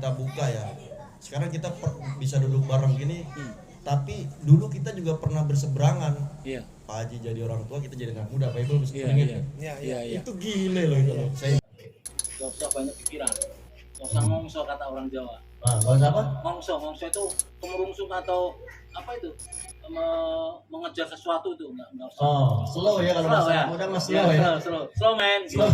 kita buka ya. Sekarang kita bisa duduk bareng gini. Tapi dulu kita juga pernah berseberangan. Iya. Pak Haji jadi orang tua, kita jadi anak muda. Pak Ibu bisa Iya, ingat iya. ya? Iya, iya. Itu gile loh itu loh. Saya Gak usah banyak pikiran. Gak usah ngongso kata orang Jawa. Kalau apa? Ngongso itu kemerungsung atau apa itu? Mengejar sesuatu itu enggak usah. Slow ya kalau Slow bahasa ya. muda mas slow ya. Slow man. Slow.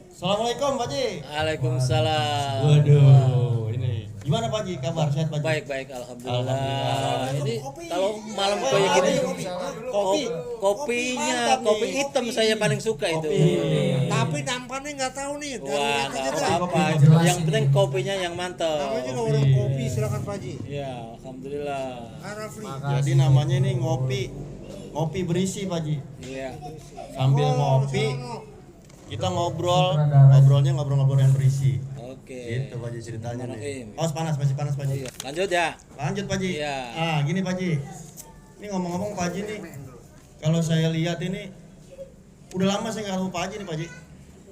Assalamualaikum Pak Haji. Waalaikumsalam. Waduh, ini gimana Pak Haji? Kabar sehat Pak Haji? Baik, alhamdulillah. Alhamdulillah. Ini kalau malam kayak gini kopinya kopi hitam saya paling suka itu. Tapi nampannya nggak tahu nih. Wah, Dari nggak aja apa-apa. Yang penting kopinya yang mantap. namanya juga orang kopi, silakan Pak Haji. Ya, alhamdulillah. Rafli. Jadi namanya ini ngopi berisi Pak Haji. Iya. Sambil ngopi kita ngobrolnya ngobrol yang berisi. Oke. Gitu Pak Haji ceritanya nih. Bismillahirrahmanirrahim. Masih panas Pak Haji. Iya. Lanjut ya. Lanjut Pak Haji. Iya. Gini Pak Haji. Ini ngomong-ngomong Pak Haji nih, kalau saya lihat ini udah lama saya nggak ketemu Pak Haji nih Pak Haji.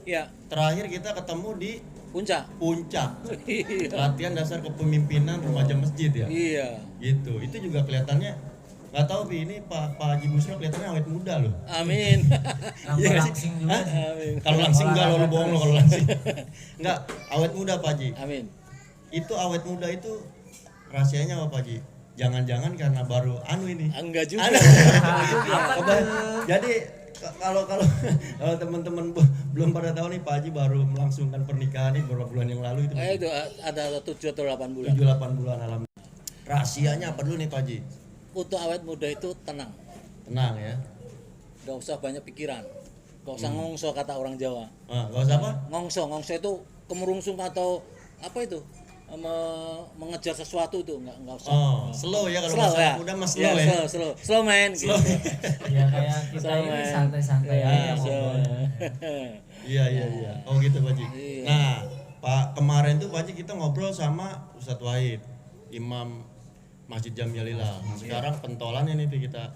Iya. Terakhir kita ketemu di Puncak. Puncak. Iya. Latihan dasar kepemimpinan remaja masjid ya. Iya. Gitu. Itu juga kelihatannya nggak tahu Pi, ini Pak Haji Busro kelihatannya awet muda loh. Amin. Iya nggak sih? langsing juga. Amin. Kalau langsing enggak lo bohong lo kalau langsing. Enggak, awet muda Pak Haji. Amin. Itu awet muda itu rahasianya apa Pak Haji? Jangan-jangan karena baru ini. Enggak juga. Jadi kalau teman-teman belum pada tahu nih Pak Haji baru melangsungkan pernikahan nih beberapa bulan yang lalu itu. Itu ada 7 atau 8 bulan. 7-8 bulan alhamdulillah. Rahasianya apa dulu nih Pak Haji? Untuk awet muda itu tenang. Tenang ya. Gak usah banyak pikiran. Gak usah ngongso kata orang Jawa. Gak usah apa? Ngongso itu kemerungsung atau apa itu? Mengejar sesuatu itu enggak usah. Slow ya kalau Slow bahasa ya. muda mas slow ya. Slow man. Slow. Ya kayak kita Slow, ini man. santai-santai Ya, aja so. ngobrolnya. Iya. Oh gitu Pak Haji. Iya. Nah, Pak kemarin tuh Pak Haji kita ngobrol sama Ustadz Wahid, Imam Masjid Jamiyalillah. Sekarang pentolannya nih Pi, kita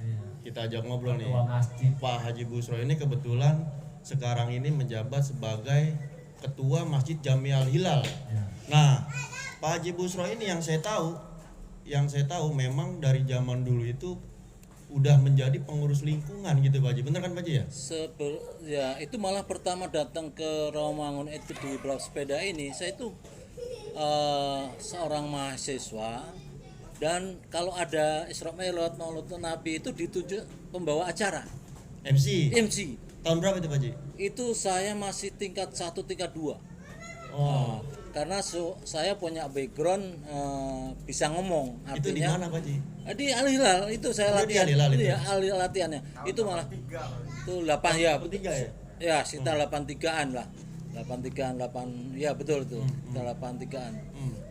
ajak ngobrol nih. Ketua masjid. Pak Haji Busro ini kebetulan sekarang ini menjabat sebagai Ketua Masjid Jamial Hilal. Nah, Pak Haji Busro ini yang saya tahu memang dari zaman dulu itu udah menjadi pengurus lingkungan gitu Pak Haji. Bener kan Pak Haji ya? Ya itu malah pertama datang ke Rawamangun itu di balap sepeda ini saya itu seorang mahasiswa dan kalau ada Isra Mi'raj Maulid Nabi itu ditunjuk pembawa acara MC. Tahun berapa itu Pak Haji? itu saya masih tingkat 1 tingkat 2 karena saya punya background bisa ngomong Itu di artinya mana Pak Haji? di Al Hilal itu saya Oh, di latihan Al Hilal itu? iya, latihannya itu malah itu 8 ya 3 ya? ya sekitar 83-an lah 83-an 8 ya betul tuh sekitar 83-an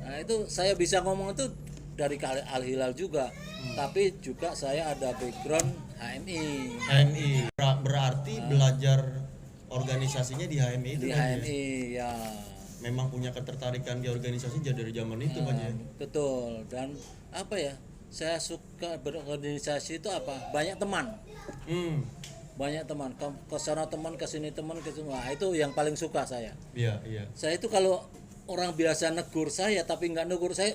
nah itu saya bisa ngomong itu dari Al Hilal juga tapi juga saya ada background HMI Berarti belajar organisasinya di HMI itu di Pak Haji ya? HMI ya Memang punya ketertarikan di organisasi dari zaman itu Pak Haji. betul dan apa ya saya suka berorganisasi itu apa banyak teman banyak teman ke sana teman ke sini teman ke sini nah, itu yang paling suka saya Iya. saya itu kalau orang biasa negur saya tapi nggak negur saya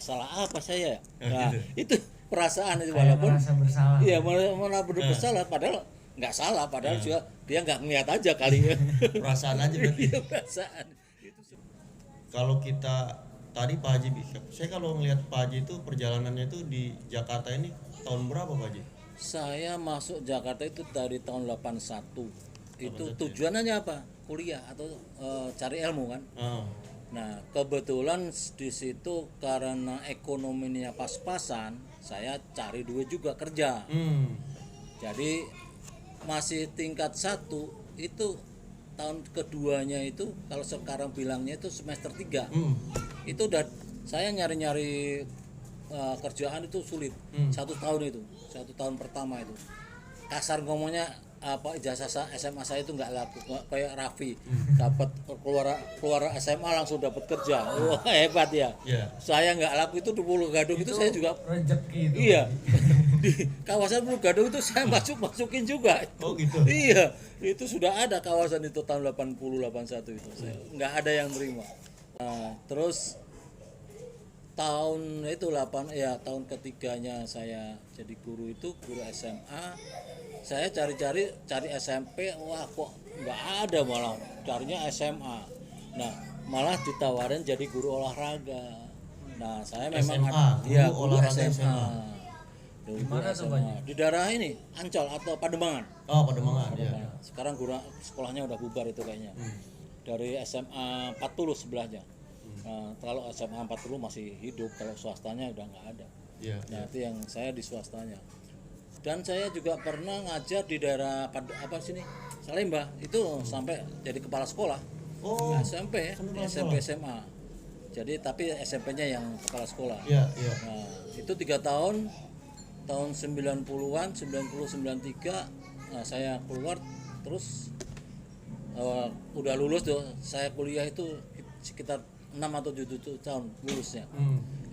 salah apa saya nah, itu perasaan itu Kayak walaupun merasa bersalah. iya malah bersalah padahal nggak salah padahal juga dia nggak ngeliat aja kali ya Perasaan aja berarti. Iya, perasaan Kalau kita tadi Pak Haji, saya kalau ngelihat Pak Haji itu perjalanannya itu di Jakarta ini tahun berapa Pak Haji? saya masuk Jakarta itu dari tahun 81 itu tujuannya apa kuliah atau cari ilmu kan nah kebetulan di situ karena ekonominya pas-pasan saya cari duit juga kerja jadi masih tingkat 1 itu tahun keduanya itu kalau sekarang bilangnya itu semester 3 itu udah saya nyari-nyari kerjaan itu sulit 1 tahun itu 1 tahun pertama itu kasar ngomongnya apa ijazah SMA saya itu nggak laku kayak Raffi dapat keluar SMA langsung dapat kerja wah hebat ya saya nggak laku itu 20 gadung itu saya juga rezeki itu. iya di kawasan Pulau Gadung itu saya masukin juga. Oh gitu. Iya, itu sudah ada kawasan itu tahun 80 81 itu. Saya nggak ada yang terima. Nah, terus tahun itu tahun ketiganya saya jadi guru SMA. Saya cari SMP, wah kok nggak ada, malah carinya SMA. Nah, malah ditawarin jadi guru olahraga. Nah, saya memang guru olahraga SMA. Di mana tuh, SMA. Di daerah ini, Ancol atau Pademangan. Oh, Pademangan ya. Sekarang guru sekolahnya udah bubar itu kayaknya. Dari SMA 40 sebelahnya. Nah, kalau SMA 40 masih hidup, kalau swastanya udah nggak ada. Iya. Nah, itu yang saya di swastanya. Dan saya juga pernah ngajar di daerah Salemba itu sampai jadi kepala sekolah. Oh, SMP SMA. Jadi tapi SMP-nya yang kepala sekolah. Iya, iya. Nah, itu 3 tahun 90-an, 93 saya keluar terus udah lulus tuh. Saya kuliah itu sekitar 6 atau 7 tahun lulusnya.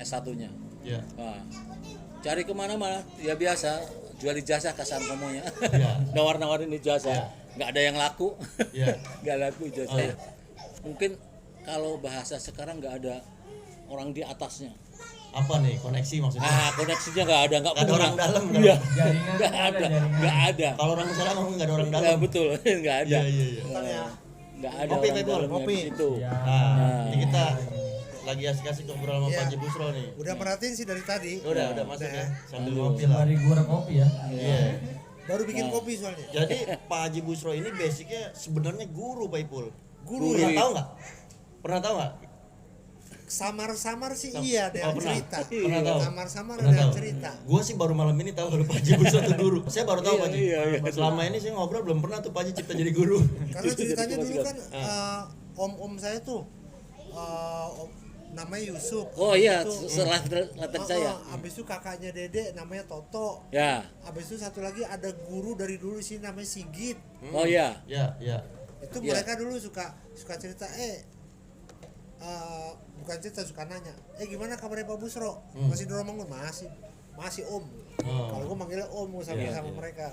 S1-nya. Iya. Nah, cari kemana-mana ya biasa, jual ijazah kasar ngomongnya. Iya. Nawar-nawarin ijazah. Nggak ada yang laku. Iya. Nggak laku ijazah. Mungkin kalau bahasa sekarang nggak ada orang di atasnya. Apa nih koneksi maksudnya? Koneksinya nggak ada orang dalam kan? Iya. Jaringan Nggak ada. Kalau orang salah ngomong nggak ada orang dalam. Ya, betul, nggak ada. Iya. Nggak ada Kopi, orang Pak Ipul, dalamnya kopi. di situ. Ya. Nah, ini kita lagi asik-asik ngobrol sama Iya. Pak Haji Busro nih. Udah perhatiin sih dari tadi. Udah masuk Udah ya. ya. Sambil ngopi lah. Mari gua kopi ya. Iya. Baru bikin kopi soalnya. Jadi Pak Haji Busro ini basicnya sebenarnya guru Pak Ipul. Guru Pernah ya? tahu nggak? Pernah tahu nggak? Samar-samar sih iya ada yang pernah. cerita. Pernah tahu. Samar-samar Pernah ada yang tahu. cerita. Gue sih baru malam ini tahu kalau Pak Haji Busro itu guru. Saya baru tahu Pak Haji. Iya. Selama ini saya ngobrol belum pernah tuh Pak Haji cipta jadi guru. Karena ceritanya dulu kan om saya tuh namanya Yusuf. Oh iya, Itu, setelah latar saya. Abis itu kakaknya Dede namanya Toto. Ya. Abis itu satu lagi ada guru dari dulu sih namanya Sigit. Oh iya. Ya. Itu Iya. mereka dulu suka cerita bukan cerita, suka nanya gimana kabarnya Pak Busro, masih di Romangun? Masih om. Kalau gue manggilnya om sama mereka.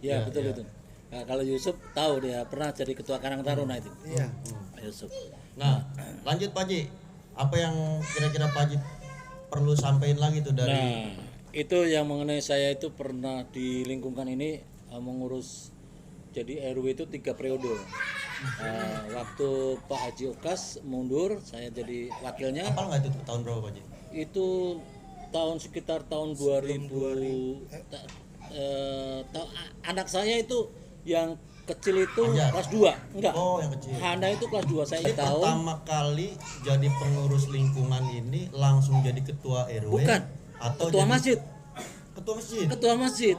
Iya, betul. Nah, kalau Yusuf tahu dia pernah jadi ketua Karang Taruna itu. Iya. Pak Yusuf. Nah, lanjut Pak Haji. Apa yang kira-kira Pak Haji perlu sampaikan lagi tuh dari Nah, itu yang mengenai saya itu pernah di lingkungan ini mengurus jadi RW itu 3 periode. Waktu Pak Haji Okas mundur, saya jadi wakilnya. Apal nggak itu tahun berapa Pak Haji? Itu sekitar tahun 2000. Anak saya itu yang kecil itu Anjar. kelas 2. Enggak. Oh, yang kecil. Hana itu kelas 2. Saya Jadi tahu. pertama kali jadi pengurus lingkungan ini langsung jadi ketua RW Bukan. atau Ketua jadi masjid. Ketua masjid. Ketua masjid.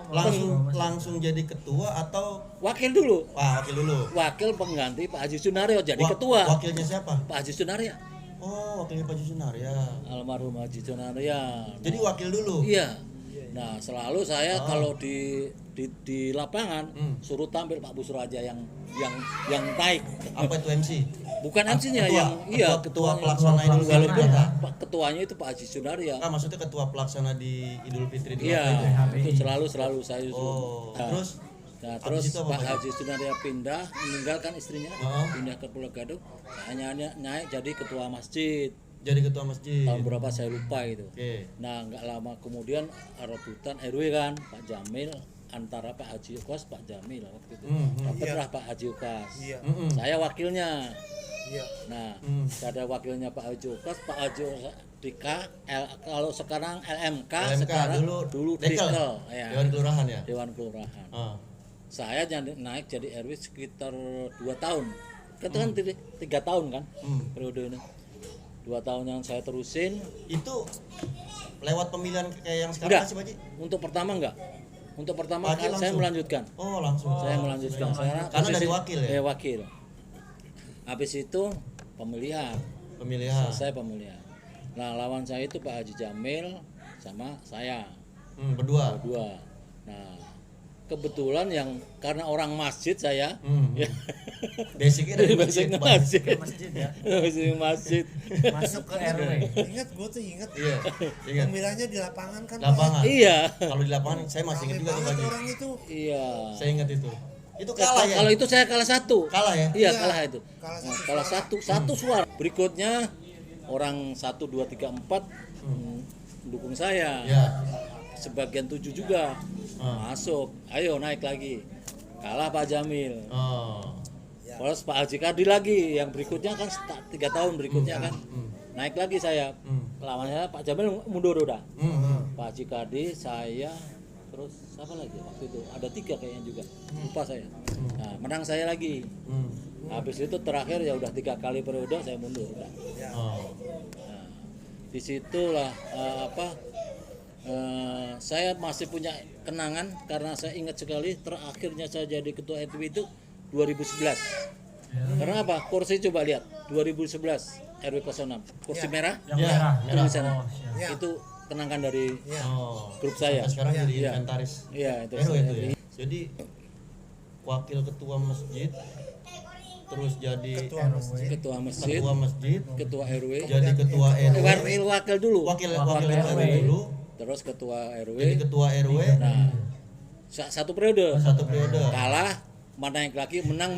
Langsung jadi ketua atau Wakil dulu. wakil dulu? Wakil pengganti Pak Haji Sunario jadi Wa- ketua. Wakilnya siapa? Pak Haji Sunario. Oh, wakilnya Pak Haji Sunaria. Almarhum Haji Sunario. Jadi wakil dulu. Iya. Nah, selalu saya kalau di lapangan suruh tampil Pak Busro aja yang naik. Apa itu MC? Bukan MC-nya Ketua- yang ketua ketuanya. pelaksana Idul Fitri Walaupun apa? Pak ketuanya itu Pak Haji Sunario. Ah, maksudnya ketua pelaksana di Idul Fitri di Iya, apa itu? itu selalu saya Oh, suruh. terus Terus itu apa, Pak Pak? Haji Sunario pindah, meninggalkan istrinya, pindah ke Pulau Gadung. Saya naik jadi ketua masjid. jadi ketua masjid. Tahun berapa saya lupa itu. Oke. Nah, nggak lama kemudian rebutan RW kan, Pak Jamil antara Pak Haji Ukas, Pak Jamil waktu itu. Dapatlah Pak Haji Ukas. Iya. Saya wakilnya. Iya. Nah, ada wakilnya Pak Haji Ukas, Pak Haji Ukas di kalau sekarang LMK, sekarang dulu Dekel. Dekel, ya. Dewan Kelurahan ya. Dewan Kelurahan. Ah. Saya naik jadi RW sekitar 2 tahun. Itu kan 3 tahun kan periode ini. 2 tahun yang saya terusin. Itu lewat pemilihan kayak yang sekarang Enggak. sih Pak Haji? Untuk pertama enggak. Untuk pertama Pak Haji saya langsung? melanjutkan. Oh, langsung. Saya melanjutkan. Karena dari wakil ya? Wakil. Habis itu pemilihan. Pemilihan. Selesai pemilihan. Nah, lawan saya itu Pak Haji Jamil sama saya. Berdua. Nah, kebetulan yang karena orang masjid saya, ya, Basicnya dari Basicnya masjid. masjid. Masjid ya. Masjid masjid. Masuk ke RW. Ingat gue tuh ingat. Iya. Ingat. Pemilahnya di lapangan kan. Lapangan. Iya. Kalau di lapangan saya masih ingat juga tuh banget Pak Haji. orang itu. Iya. Saya ingat itu. Itu kalah ya. Kalau itu saya kalah 1. Kalah ya? Iya, Iya, kalah itu. kalah Nah, satu kalah suara. satu suara. Berikutnya orang 1 2 3 4 mendukung saya. Ya. Sebagian 7 juga masuk. Ayo naik lagi. Kalah Pak Jamil. Oh. Terus Pak Haji Kadi lagi. Yang berikutnya kan 3 tahun berikutnya kan. Naik lagi saya. Lawannya Pak Jamil mundur udah. Pak Haji Kadi, saya, terus siapa lagi waktu itu? Ada 3 kayaknya juga. Lupa saya. Nah, menang saya lagi. Habis itu terakhir ya udah 3 kali periode saya mundur udah. Oh. Nah, disitulah saya masih punya kenangan karena saya ingat sekali terakhirnya saya jadi ketua RW itu 2011. Karena apa? Kursi coba lihat 2011 RW 06 kursi merah. Yang Ya, merah. merah. Di sana. Oh, siap. Ya. Itu kenangan dari Oh. grup saya. Sampai sekarang jadi Iya. inventaris. Iya, itu RW saya. itu ya. Jadi wakil ketua masjid, terus jadi Ketua masjid. Ketua masjid, ketua masjid, ketua RW, jadi ketua RW, wakil dulu. wakil Wakil RW RW. dulu, Terus ketua RW. jadi ketua RW, Nah, satu periode. satu periode. Kalah, naik lagi, menang.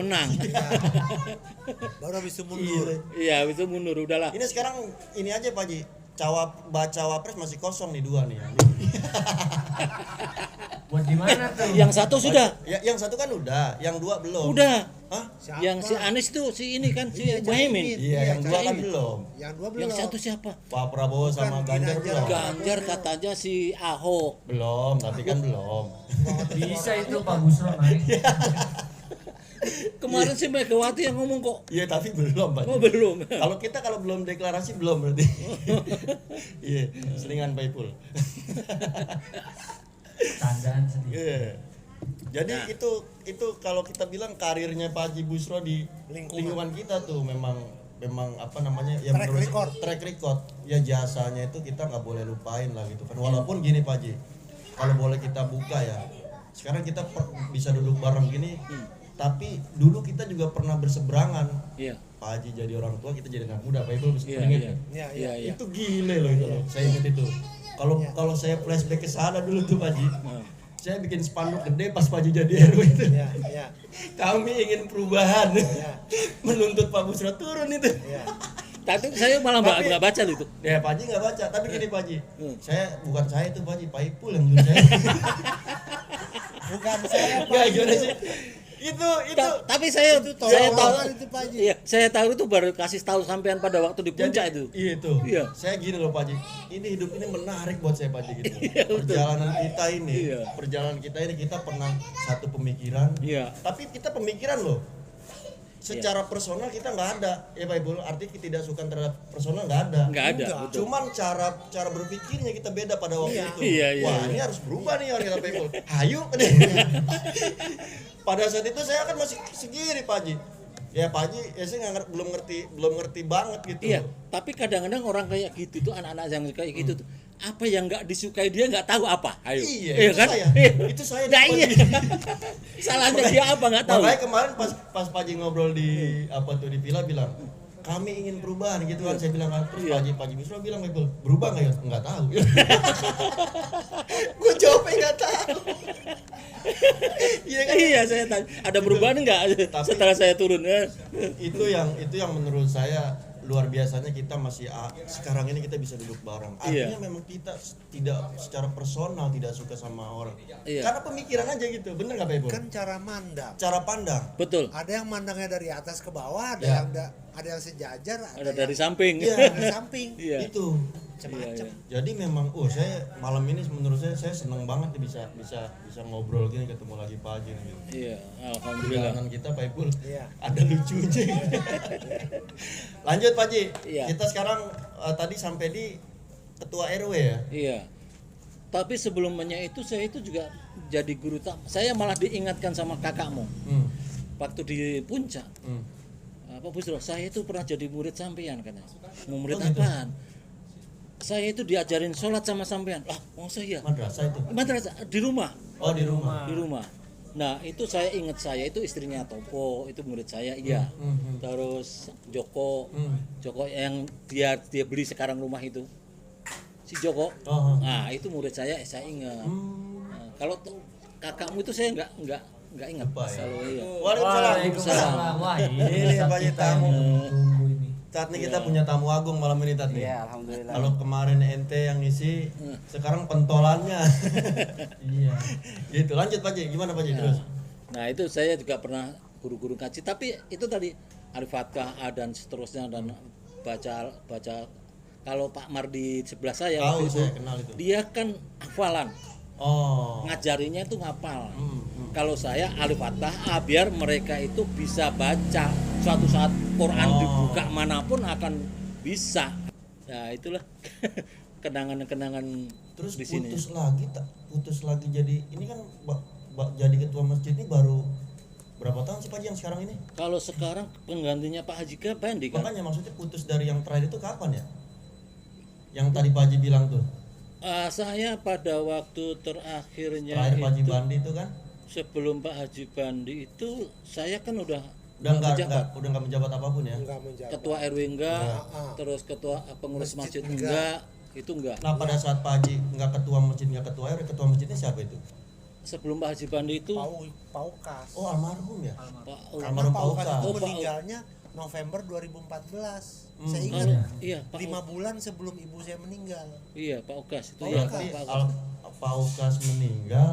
Baru habis itu mundur. Iya, itu mundur udahlah. Ini sekarang ini aja Pak Haji, baca wapres masih kosong nih 2 nih. Buat di mana tuh? Yang satu sudah. Ya, yang 1 kan udah, yang 2 belum. Udah. Hah? Siapa? Yang si Anies tuh si ini kan si Iya, Muhaimin. Iya, yang 2 kan Caimin. belum. Yang 2 belum. Yang satu siapa? Pak Prabowo sama Ganjar belum. Ganjar katanya si Ahok. Belum, tapi kan belum. Bisa itu Pak Busro naik. Kemarin si Megawati yang ngomong kok. Iya, tapi belum, Pak. Oh, belum. Kalau belum deklarasi belum berarti. Iya, selingan Pak Ipul. Tandaan sedikit. Iya. Jadi itu kalau kita bilang karirnya Pak Haji Busro di lingkungan kita tuh memang apa namanya ya Track menurut record. track record ya jasanya itu kita nggak boleh lupain lah gitu kan. Walaupun gini Pak Haji, kalau boleh kita buka ya, sekarang kita bisa duduk bareng gini, tapi dulu kita juga pernah berseberangan. Iya. Pak Haji jadi orang tua, kita jadi anak muda. Pak Ipul bisa Iya, ingat iya. ya? Iya. Iya. Itu gile loh itu loh. Saya ingat itu. Kalau saya flashback ke sana dulu tuh Pak Haji, saya bikin spanduk gede pas Pak Haji jadi RW itu. Iya. Kami ingin perubahan. Iya. Menuntut Pak Busro turun itu. Iya. Tapi saya malah nggak baca loh itu. Ya Pak Haji nggak baca, tapi gini Pak Haji. Bukan saya itu Pak Haji, Pak Ipul yang nyuruh saya. Bukan saya, Pak. Enggak gimana sih? Itu Tapi saya tahu itu Pak Haji. iya, saya tahu itu baru kasih tahu sampean pada waktu di puncak jadi, itu. Iya itu. Iya. Saya gini loh Pak Haji. Ini hidup ini menarik buat saya Pak Haji gitu. Betul. Perjalanan kita ini, Iya. kita pernah satu pemikiran. Iya. Tapi kita pemikiran loh. Secara personal kita nggak ada, ya Pak Ibu. Artinya ketidaksukaan terhadap personal nggak ada. Nggak ada. Enggak. Betul. Cuman cara berpikirnya kita beda pada waktu itu. Iya, Wah, iya. ini harus berubah nih orang kita Pak Ibu. Hayu. Pada saat itu saya kan masih segini Pak Haji. Ya Pak Haji, ya saya belum ngerti banget gitu. Iya, tapi kadang-kadang orang kayak gitu tuh anak-anak yang kayak gitu tuh apa yang nggak disukai dia nggak tahu apa. Ayo. Iya, kan? Itu saya. Nah, Pak iya. Haji. Salahnya dia apa nggak tahu. Makanya kemarin pas Pak Haji ngobrol di di villa bilang, kami ingin perubahan gitu kan. Saya bilang kan, terus Pak Haji Busro bilang Ibu, berubah nggak ya? Nggak tahu. Gue jawabnya nggak tahu. Iya kan? Iya, saya tanya, ada perubahan nggak setelah saya turun? Itu yang menurut saya luar biasanya kita masih sekarang ini kita bisa duduk bareng. Artinya memang kita tidak secara personal tidak suka sama orang. Iya. Karena pemikiran aja gitu. Bener nggak Pak Ibu? Kan cara mandang. Cara pandang. Betul. Ada yang mandangnya dari atas ke bawah, Ya. ada yang sejajar, Ada dari samping. Iya. dari samping. Iya. Itu. Macam-macam. Jadi memang saya malam ini menurut saya seneng banget nih bisa ngobrol gini ketemu lagi Pak Haji nih, gitu. Iya, alhamdulillah. Perjalanan kita Pak Ipul Iya. ada lucunya. Lanjut Pak Haji. Iya. Kita sekarang tadi sampai di ketua RW ya. Iya. Tapi sebelumnya itu saya itu juga jadi guru saya malah diingatkan sama kakakmu waktu di puncak. Pak Busro, saya itu pernah jadi murid sampean katanya. Mau murid gitu? apaan? Saya itu diajarin sholat sama sampean. Lah, masa iya? Madrasah itu. Madrasah di rumah. Oh di rumah. Di rumah. Nah itu saya ingat, saya itu istrinya Topo, itu murid saya, iya. Terus Joko yang dia beli sekarang rumah itu, si Joko. Nah itu murid saya ingat. Nah, kalau kakakmu itu saya nggak ingat. Selalu iya. Waalaikumsalam. Wah, Ini Pak Haji tamu. Tunggu ini. Tat nih kita punya tamu agung malam ini Tat nih. Iya, alhamdulillah. Kalau kemarin ente yang ngisi, sekarang pentolannya. Iya. Gitu. Lanjut Pak Haji, gimana Pak Haji terus? Nah itu saya juga pernah guru-guru ngaji, tapi itu tadi Al-Fatihah dan seterusnya dan baca kalau Pak Mardi sebelah saya Tahu waktu itu, saya kenal itu. dia kan hafalan, Oh. ngajarinya itu ngapal. Kalau saya Al-Fatihah biar mereka itu bisa baca, suatu saat Quran dibuka manapun akan bisa. Ya itulah kenangan-kenangan Terus di sini. putus lagi jadi ini kan jadi ketua masjid ini baru berapa tahun sih Pak Haji yang sekarang ini? Kalau sekarang penggantinya Pak Haji Bandi kan. Makanya maksudnya putus dari yang terakhir itu kapan ya? Yang tadi Pak Haji bilang tuh. Saya pada waktu terakhirnya Terakhir Pak Haji itu, Bandi itu kan sebelum Pak Haji Bandi itu saya kan udah udah menjabat. nggak menjabat apapun ya. Enggak menjabat. Ketua RW enggak, terus ketua pengurus masjid enggak, itu enggak. Nah pada saat Pak Haji nggak ketua masjid nggak ketua RW, ketua masjidnya siapa itu? Sebelum Pak Haji Bandi itu Paukas. Oh almarhum ya. Pak Almarhum Paukas Paukas. itu Oh, Pak- meninggalnya November 2014. Saya ingat iya Pak 5 bulan sebelum ibu saya meninggal. iya Pak Ogas itu Pak ya. Ogas. Pak Ogas. Pak Ukas meninggal,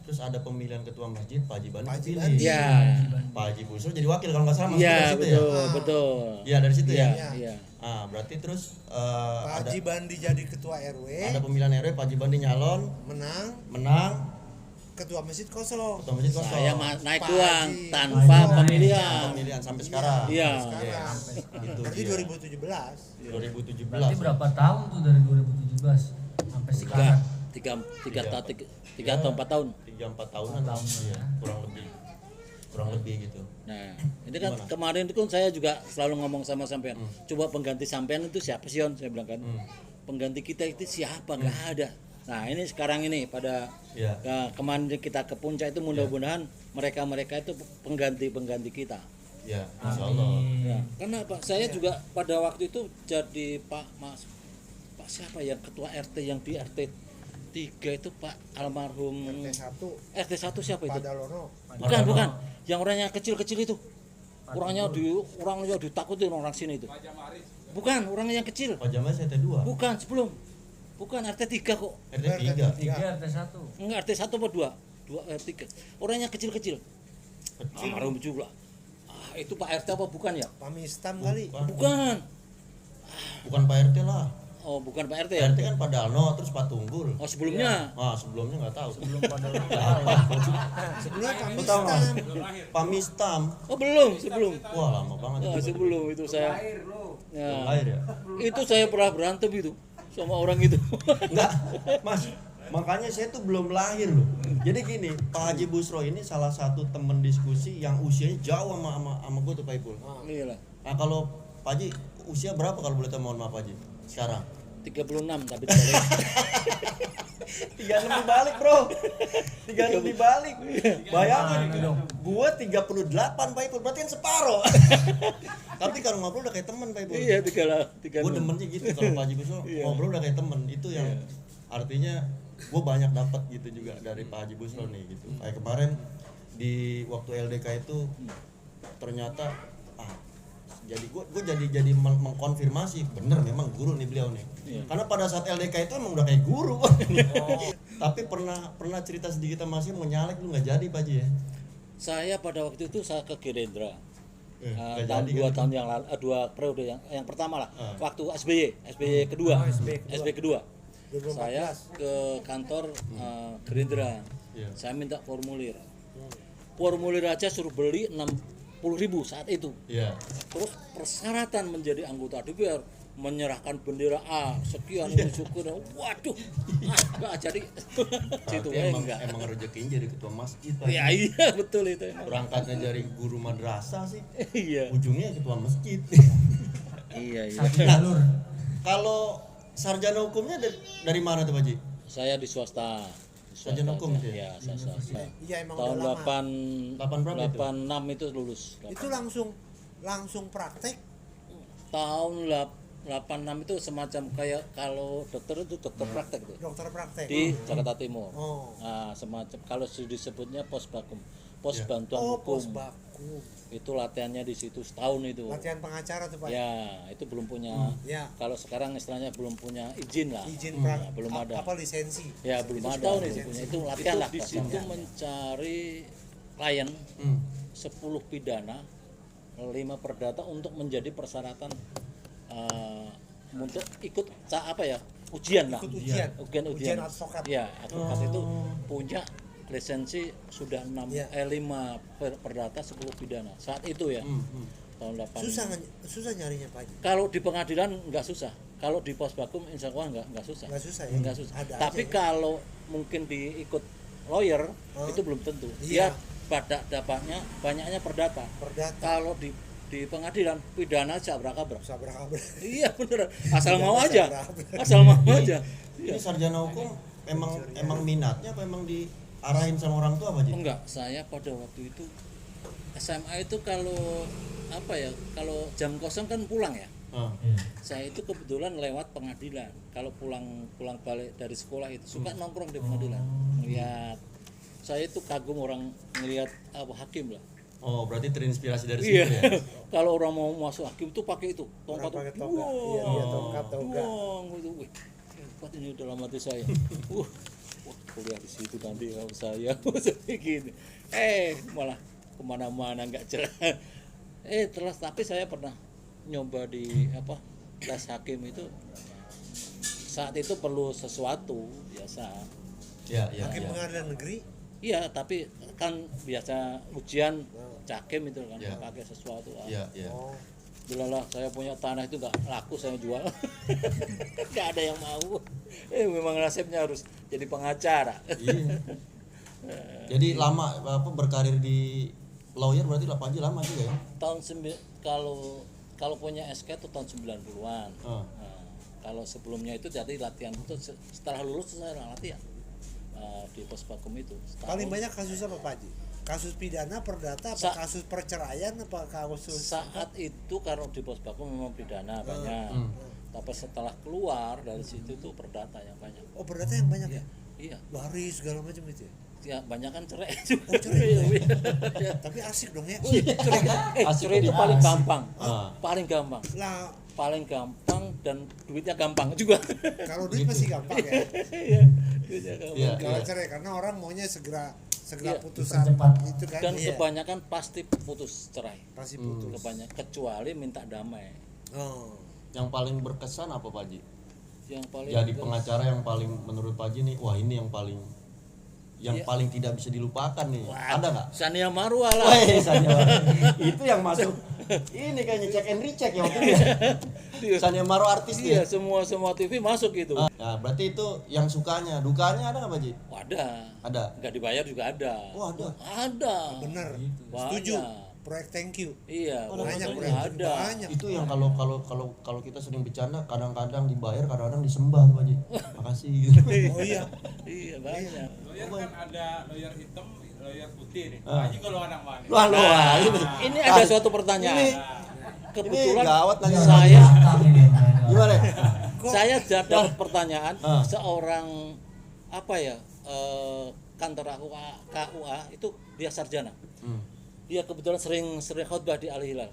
terus ada pemilihan ketua masjid Pak Haji Bandi Pak Haji dipilih. Bandi. Iya. Pak Haji Busro jadi wakil kalau nggak salah masuk Iya dari situ betul, ya. betul. Iya dari situ ya. Iya, iya. Ah berarti terus Pak Haji Bandi jadi ketua RW, ada pemilihan RW Pak Haji Bandi nyalon, menang, ketua masjid kosong. ketua masjid kosong. Saya naik Pak uang Haji. tanpa pemilihan. Pemilihan sampai sekarang. Iya. Sekarang. Itu Berarti dia. 2017. 2017. Berarti berapa tahun tuh dari 2017 sampai sekarang? Tiga atau 4 tahun. 3-4 tahunan lah. Iya, kurang lebih gitu. Nah, ini kan kemarin itu kan saya juga selalu ngomong sama sampean. Coba pengganti sampean itu siapa sih, On? Saya bilang kan. Pengganti kita itu siapa? Nggak ada. Nah, ini sekarang ini pada Iya. kemarin kita ke puncak itu mudah-mudahan mereka itu pengganti kita. Ya, Masya Allah. Ya, karena Pak saya juga pada waktu itu jadi Pak siapa yang ketua RT yang di RT 3 itu Pak almarhum RT 1 siapa itu? Pak Dalono. Bukan. Yang orangnya kecil-kecil itu. Orangnya ditakutin orang sini itu. Bukan, orangnya yang kecil. Pak Jamal RT 2. Bukan, sebelum. Bukan RT 3 kok. RT 3. 3 RT 1. Enggak, RT 1 apa 2? 2 RT 3. Orangnya kecil-kecil. Almarhum juga. Itu Pak RT apa bukan ya? Pamistam kali. Bukan. Bukan Pak RT lah. Oh, bukan Pak RT ya? RT kan Pak Dalno terus Pak Tunggul. Oh, sebelumnya. Ah, sebelumnya nggak tahu. Sebelumnya Tahu nggak? Pamistam. Pamistam. Oh, belum. Wah, lama banget Oh, itu. sebelum itu saya. Ya, Lahir ya? itu saya pernah berantem itu sama orang itu. Enggak, Mas. Makanya saya tuh belum lahir loh. Jadi gini, Pak Haji Busro ini salah satu temen diskusi yang usianya jauh sama gue tuh Pak Ipul. Iyalah. Nah kalau Pak Haji usia berapa kalau boleh tahu, mohon maaf Pak Haji? Sekarang? 36 tapi tidak. 3 lebih balik bro. 3 lebih balik. Bayangin gue 38 Pak Ipul, berarti kan separuh. Tapi kalau ngobrol udah kayak temen Pak Ipul. Iya, 36. Gue demennya gitu kalau Pak Haji Busro ngobrol udah kayak temen. Itu yang artinya gue banyak dapat gitu juga dari Pak Haji Busro nih gitu. Kayak kemarin di waktu LDK itu ternyata jadi gue jadi mengkonfirmasi bener memang guru nih beliau nih. Karena pada saat LDK itu emang udah kayak guru. Tapi pernah cerita sedikit sama Mas, mau nyalek lu nggak jadi Pak Haji ya? Saya pada waktu itu saya ke Gerindra. Nggak Tahun jadi 2 kan? tahun yang lalu, 2 periode yang pertama lah. Waktu SBY kedua. SBY kedua. Saya ke kantor Gerindra. Saya minta formulir. Formulir aja suruh beli 60.000 saat itu. Iya. Terus persyaratan menjadi anggota DPR menyerahkan bendera sekian syukur. Waduh. Enggak jadi. Situ Emang rezekinya jadi ketua masjid Pak. Ya iya betul itu. Berangkatnya dari guru madrasah sih. Iya. Ujungnya ketua masjid. Iya. Satu jalur. Kalau sarjana hukumnya dari mana tuh Pak Haji? Saya di swasta. Sarjana hukum itu ya sah. Iya emang Tahun udah lama. 8 berapa itu? 86 itu lulus. Itu langsung praktek. Tahun 86 itu semacam kayak kalau dokter itu dokter praktek tuh. Dokter praktek. Di Jakarta Timur. Oh. Nah, semacam kalau disebutnya posbakum, pos bantuan Oh, hukum. pos baku. Itu latihannya di situ setahun itu. Latihan pengacara tuh Pak. Ya, itu belum punya. Ya. Kalau sekarang istilahnya belum punya izin lah. Izin Belum ada. apa lisensi. Ya, belum ada. Belum punya. Itu latihan lah. Di situ mencari klien 10 pidana, 5 perdata untuk menjadi persyaratan untuk ikut ujian lah. Ikut ujian advokat. Ya, advokat itu punya lisensi sudah 5 perdata 10 pidana saat itu ya. Tahun 8. Susah nyarinya Pak Haji. Kalau di pengadilan nggak susah, kalau di posbakum insya Allah nggak susah. Nggak susah ya. Nggak susah. Ada Tapi aja, ya. kalau mungkin diikut lawyer itu belum tentu. Iya. Dia pada dapatnya banyaknya perdata. Kalau di pengadilan pidana sabrak-abrak. Iya bener. Asal mau aja. Ini sarjana hukum emang minatnya apa emang diarahin sama orang tua apa Ji? Enggak, saya pada waktu itu SMA itu kalau kalau jam kosong kan pulang ya. Saya itu kebetulan lewat pengadilan. Kalau pulang balik dari sekolah itu suka nongkrong di pengadilan. Ngeliat, saya itu kagum orang ngelihat hakim lah. Oh, berarti terinspirasi dari situ ya. Kalau orang mau masuk hakim itu pakai itu tongkat. Iya, tongkat. Gitu. Wih, hebat ini dalam hati saya. Wah, kuliah di situ nanti kalau saya gini. Malah kemana-mana nggak jelas. Terus tapi saya pernah nyoba di tes hakim itu. Saat itu perlu sesuatu biasa. Hakim pengadilan negeri. Iya, tapi kan biasa ujian cakim itu kan pakai sesuatu. Oh. Delalah saya punya tanah itu nggak laku saya jual. Nggak ada yang mau. Memang nasibnya harus jadi pengacara. Iya. Jadi lama berkarir di lawyer berarti lama juga ya? Kalau punya SK itu tahun 90-an. Nah, kalau sebelumnya itu jadi latihan itu setelah lulus saya latihan di posbakum itu. Paling banyak kasus apa Pak Haji? Kasus pidana, perdata, apa kasus perceraian, apa kasus saat itu kalau di posbakum memang pidana banyak. Tapi setelah keluar dari situ tuh perdata yang banyak. Oh, perdata yang banyak ya? Iya. Lari segala macam itu ya? Ya banyak kan cerai. Ya, tapi asik dong ya. Cerai itu paling gampang. Paling gampang dan duitnya gampang juga. Kalau duit masih gampang ya. Duitnya gampang. Iya. Kalau cerai karena orang maunya segera putusan itu kan. Dan kebanyakan pasti putus cerai. Pasti putus. Kebanyakan kecuali minta damai. Oh. Yang paling berkesan apa Pak Haji? Yang paling Jadi pengacara yang paling menurut Pak Haji nih, wah ini yang paling tidak bisa dilupakan nih. Ada nggak? Sania Marwa lah. Itu yang masuk. Ini kayaknya cek and recheck ya waktu itu. Sania Marwa artis Iya, dia. semua TV masuk gitu. Nah, berarti itu yang sukanya, dukanya ada nggak Pak Haji? Ada. Nggak dibayar juga ada. Oh, ada. Ada. Bener. Banyak. Setuju. Proyek thank you. Iya, Banyak ada. banyak. Itu yang kalau kita sering bercanda kadang-kadang dibayar, kadang-kadang disembah tuh Pak Haji. Makasih gitu. Oh iya. Iya, banyak. Lawyer kan ada lawyer hitam, lawyer putih nih. Haji golongan yang mana? Wah, Ini ada suatu pertanyaan. Kebetulan gawat nanya. saya Gimana? saya dapat pertanyaan seorang kantor KUA itu dia sarjana. Dia kebetulan sering khotbah di Al Hilal.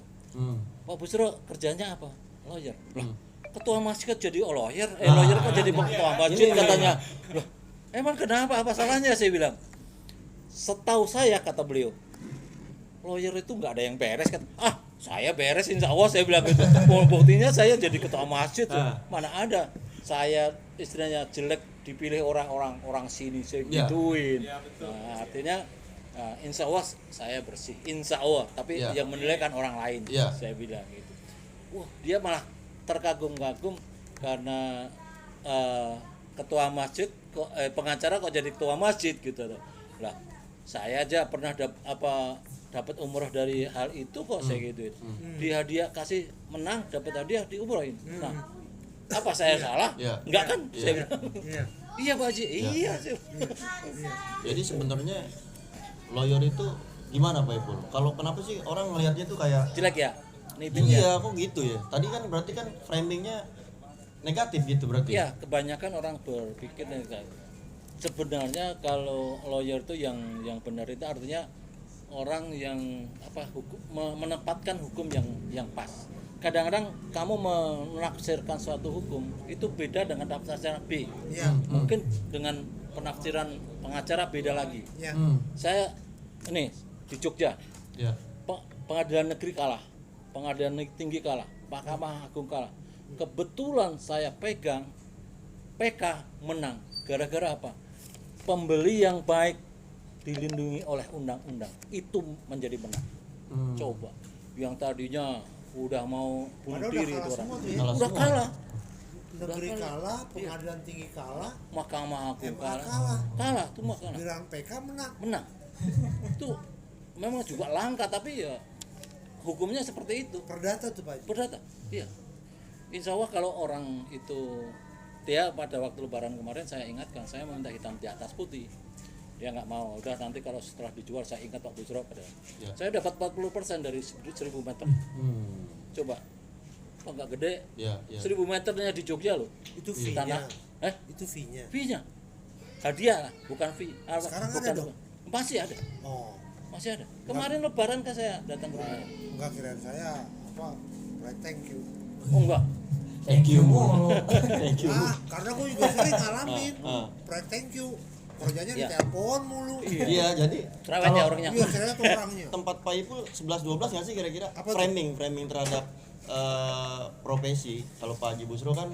Pak Busro kerjanya apa? Lawyer. Lah, ketua masjid jadi lawyer, lawyer kok jadi ketua masjid katanya. Loh, emang kenapa? Apa salahnya saya bilang? Setahu saya kata beliau, lawyer itu nggak ada yang beres kan? Saya beres insya Allah saya bilang gitu. Buktinya saya jadi ketua masjid, mana ada? Saya istilahnya jelek dipilih orang sini saya gituin. Ya, betul. Nah, artinya insya Allah saya bersih, insya Allah. Tapi yang menilai kan orang lain, saya bilang gitu. Wah, dia malah terkagum-kagum karena ketua masjid, pengacara kok jadi ketua masjid gitu. Lah, saya aja pernah dapat umroh dari hal itu kok saya gituin. Dia kasih menang dapat hadiah di umrohin. Nah, apa saya salah? Enggak kan? Saya bilang. Iya Pak Haji, iya sih. Jadi sebenarnya lawyer itu gimana Pak Ipul? Kalau kenapa sih orang ngelihatnya tuh kayak Jelek ya? Nipinnya. iya kok gitu ya? Tadi kan berarti kan framingnya negatif gitu berarti. Iya, kebanyakan orang berpikir negatif. Sebenarnya kalau lawyer itu yang benar itu artinya orang yang menempatkan hukum yang pas. Kadang-kadang kamu menafsirkan suatu hukum itu beda dengan penafsiran B. Iya. Mungkin dengan penafsiran pengacara beda lagi. Iya. Saya ini di Jogja, Ya. pengadilan negeri kalah, pengadilan tinggi kalah, Mahkamah Agung kalah. Kebetulan saya pegang PK menang. Gara-gara apa? Pembeli yang baik dilindungi oleh undang-undang itu menjadi menang. Coba yang tadinya udah mau bunuh Padahal diri udah itu kalah orang semua tuh ya. Kalah udah semua. kalah. Negeri kalah, pengadilan tinggi kalah, Mahkamah Agung MA kalah, kalah. semua kalah, Giliran PK menang. itu memang juga langka tapi ya hukumnya seperti itu. Perdata tuh Pak Haji. Perdata, iya. Insya Allah kalau orang itu dia pada waktu Lebaran kemarin saya ingatkan, saya meminta hitam di atas putih. Dia nggak mau. Udah nanti kalau setelah dijual saya ingat Pak Busro pada. Ya. Saya dapat 40% dari 1000 meter. Coba, kok nggak gede? Ya, ya. 1000 meternya di Jogja loh. Itu Di fee-nya. tanah. Itu fee-nya. Fee-nya. Hadiah lah, bukan fee. Sekarang bukan, ada dong? Masih ada. Oh, Masih ada. Kemarin Lebaran kan saya datang ke rumah. enggak kirain saya thank you. Oh enggak. Thank you. Thank you. Karena gue juga sering ngalamin. Thank you. Kerjanya di Iya. telepon mulu. Iya, jadi Cerewet ya orangnya. Iya, saya tuh orangnya. tempat Pak Ipul 11-12 nggak sih kira-kira Apa tuh? framing terhadap profesi. Kalau Pak Haji Busro kan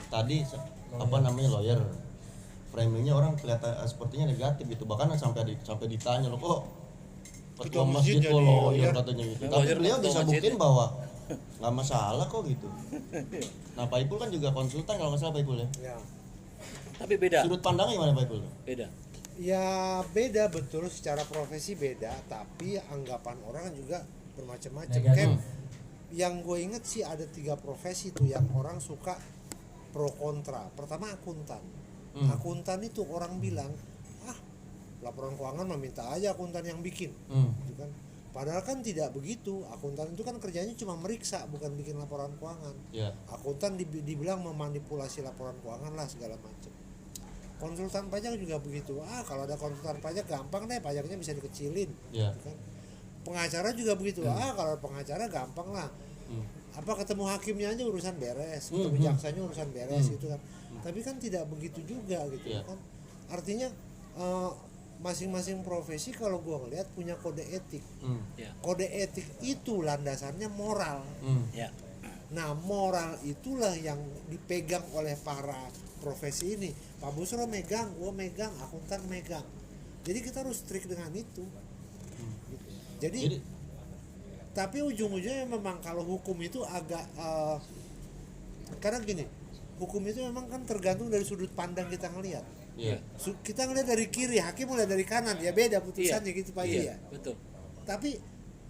tadi lawyer, framingnya orang kelihatan sepertinya negatif gitu, bahkan sampai ditanya loh kok ketua masjid kok lawyer katanya gitu. Ya, Tapi lawyer beliau ketua bisa masjid buktiin ya. bahwa nggak masalah kok gitu. Nah Pak Ipul kan juga konsultan kalau nggak salah Pak Ipul ya. Ya. Tapi beda. Sudut pandangnya gimana Pak Ipul? Beda. Ya beda betul, secara profesi beda, tapi anggapan orang juga bermacam-macam. Negatif. Kayak yang gue inget sih ada 3 profesi tuh yang orang suka pro kontra. Pertama akuntan. Akuntan itu orang bilang, laporan keuangan meminta aja akuntan yang bikin, gitu kan. Padahal kan tidak begitu. Akuntan itu kan kerjanya cuma meriksa, bukan bikin laporan keuangan. Ya. Akuntan dibilang memanipulasi laporan keuangan lah segala macam. Konsultan pajak juga begitu. Kalau ada konsultan pajak gampang deh, pajaknya bisa dikecilin. Ya. Gitu kan. Pengacara juga begitu. Kalau pengacara gampang lah. Ketemu hakimnya aja urusan beres, ketemu jaksanya urusan beres gitu kan. Tapi kan tidak begitu juga gitu Yeah. kan. Artinya masing-masing profesi kalau gua ngelihat punya kode etik. Ya. Kode etik itu landasannya moral. Ya. Nah, moral itulah yang dipegang oleh para profesi ini. Pak Busro megang, gua megang, akuntan megang. Jadi kita harus strict dengan itu. Gitu. Jadi tapi ujung-ujungnya memang kalau hukum itu agak karena gini, hukum itu memang kan tergantung dari sudut pandang kita ngelihat. Iya. Kita ngelihat dari kiri, hakim ngelihat dari kanan, ya beda putusannya gitu Pak Haji Iya, ya. betul. Tapi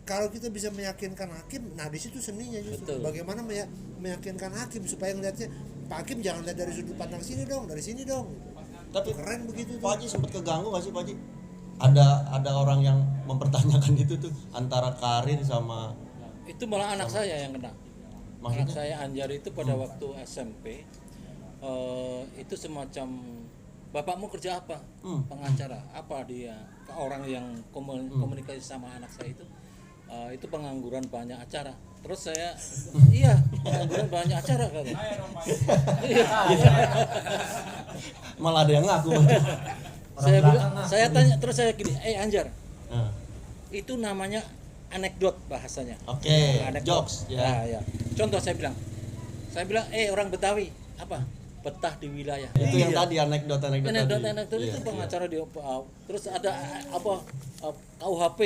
kalau kita bisa meyakinkan hakim, nah di situ seninya justru. Betul. Bagaimana meyakinkan hakim supaya ngelihatnya, Pak Hakim jangan lihat dari sudut pandang sini dong, dari sini dong. Tapi Keren begitu tuh. Pak Haji sempat keganggu nggak sih Pak Haji? Ada orang yang mempertanyakan itu tuh antara karir sama Itu malah anak saya yang kena. Maksudnya? Anak saya Anjar itu pada waktu SMP itu semacam bapakmu kerja apa? Pengacara. Apa dia? Orang yang komunikasi sama anak saya itu pengangguran banyak acara. Terus saya iya pengangguran banyak acara kan. malah ada yang ngaku. Saya tanya terus saya gini, Anjar, Nah, itu namanya anekdot bahasanya. Oke, Anekdot. jokes ya. Nah, ya. Contoh saya bilang orang Betawi apa? Betah di wilayah. Itu yang Iya. tadi anekdot tadi. Anekdot Iya, itu iya. pengacara di terus ada KUHP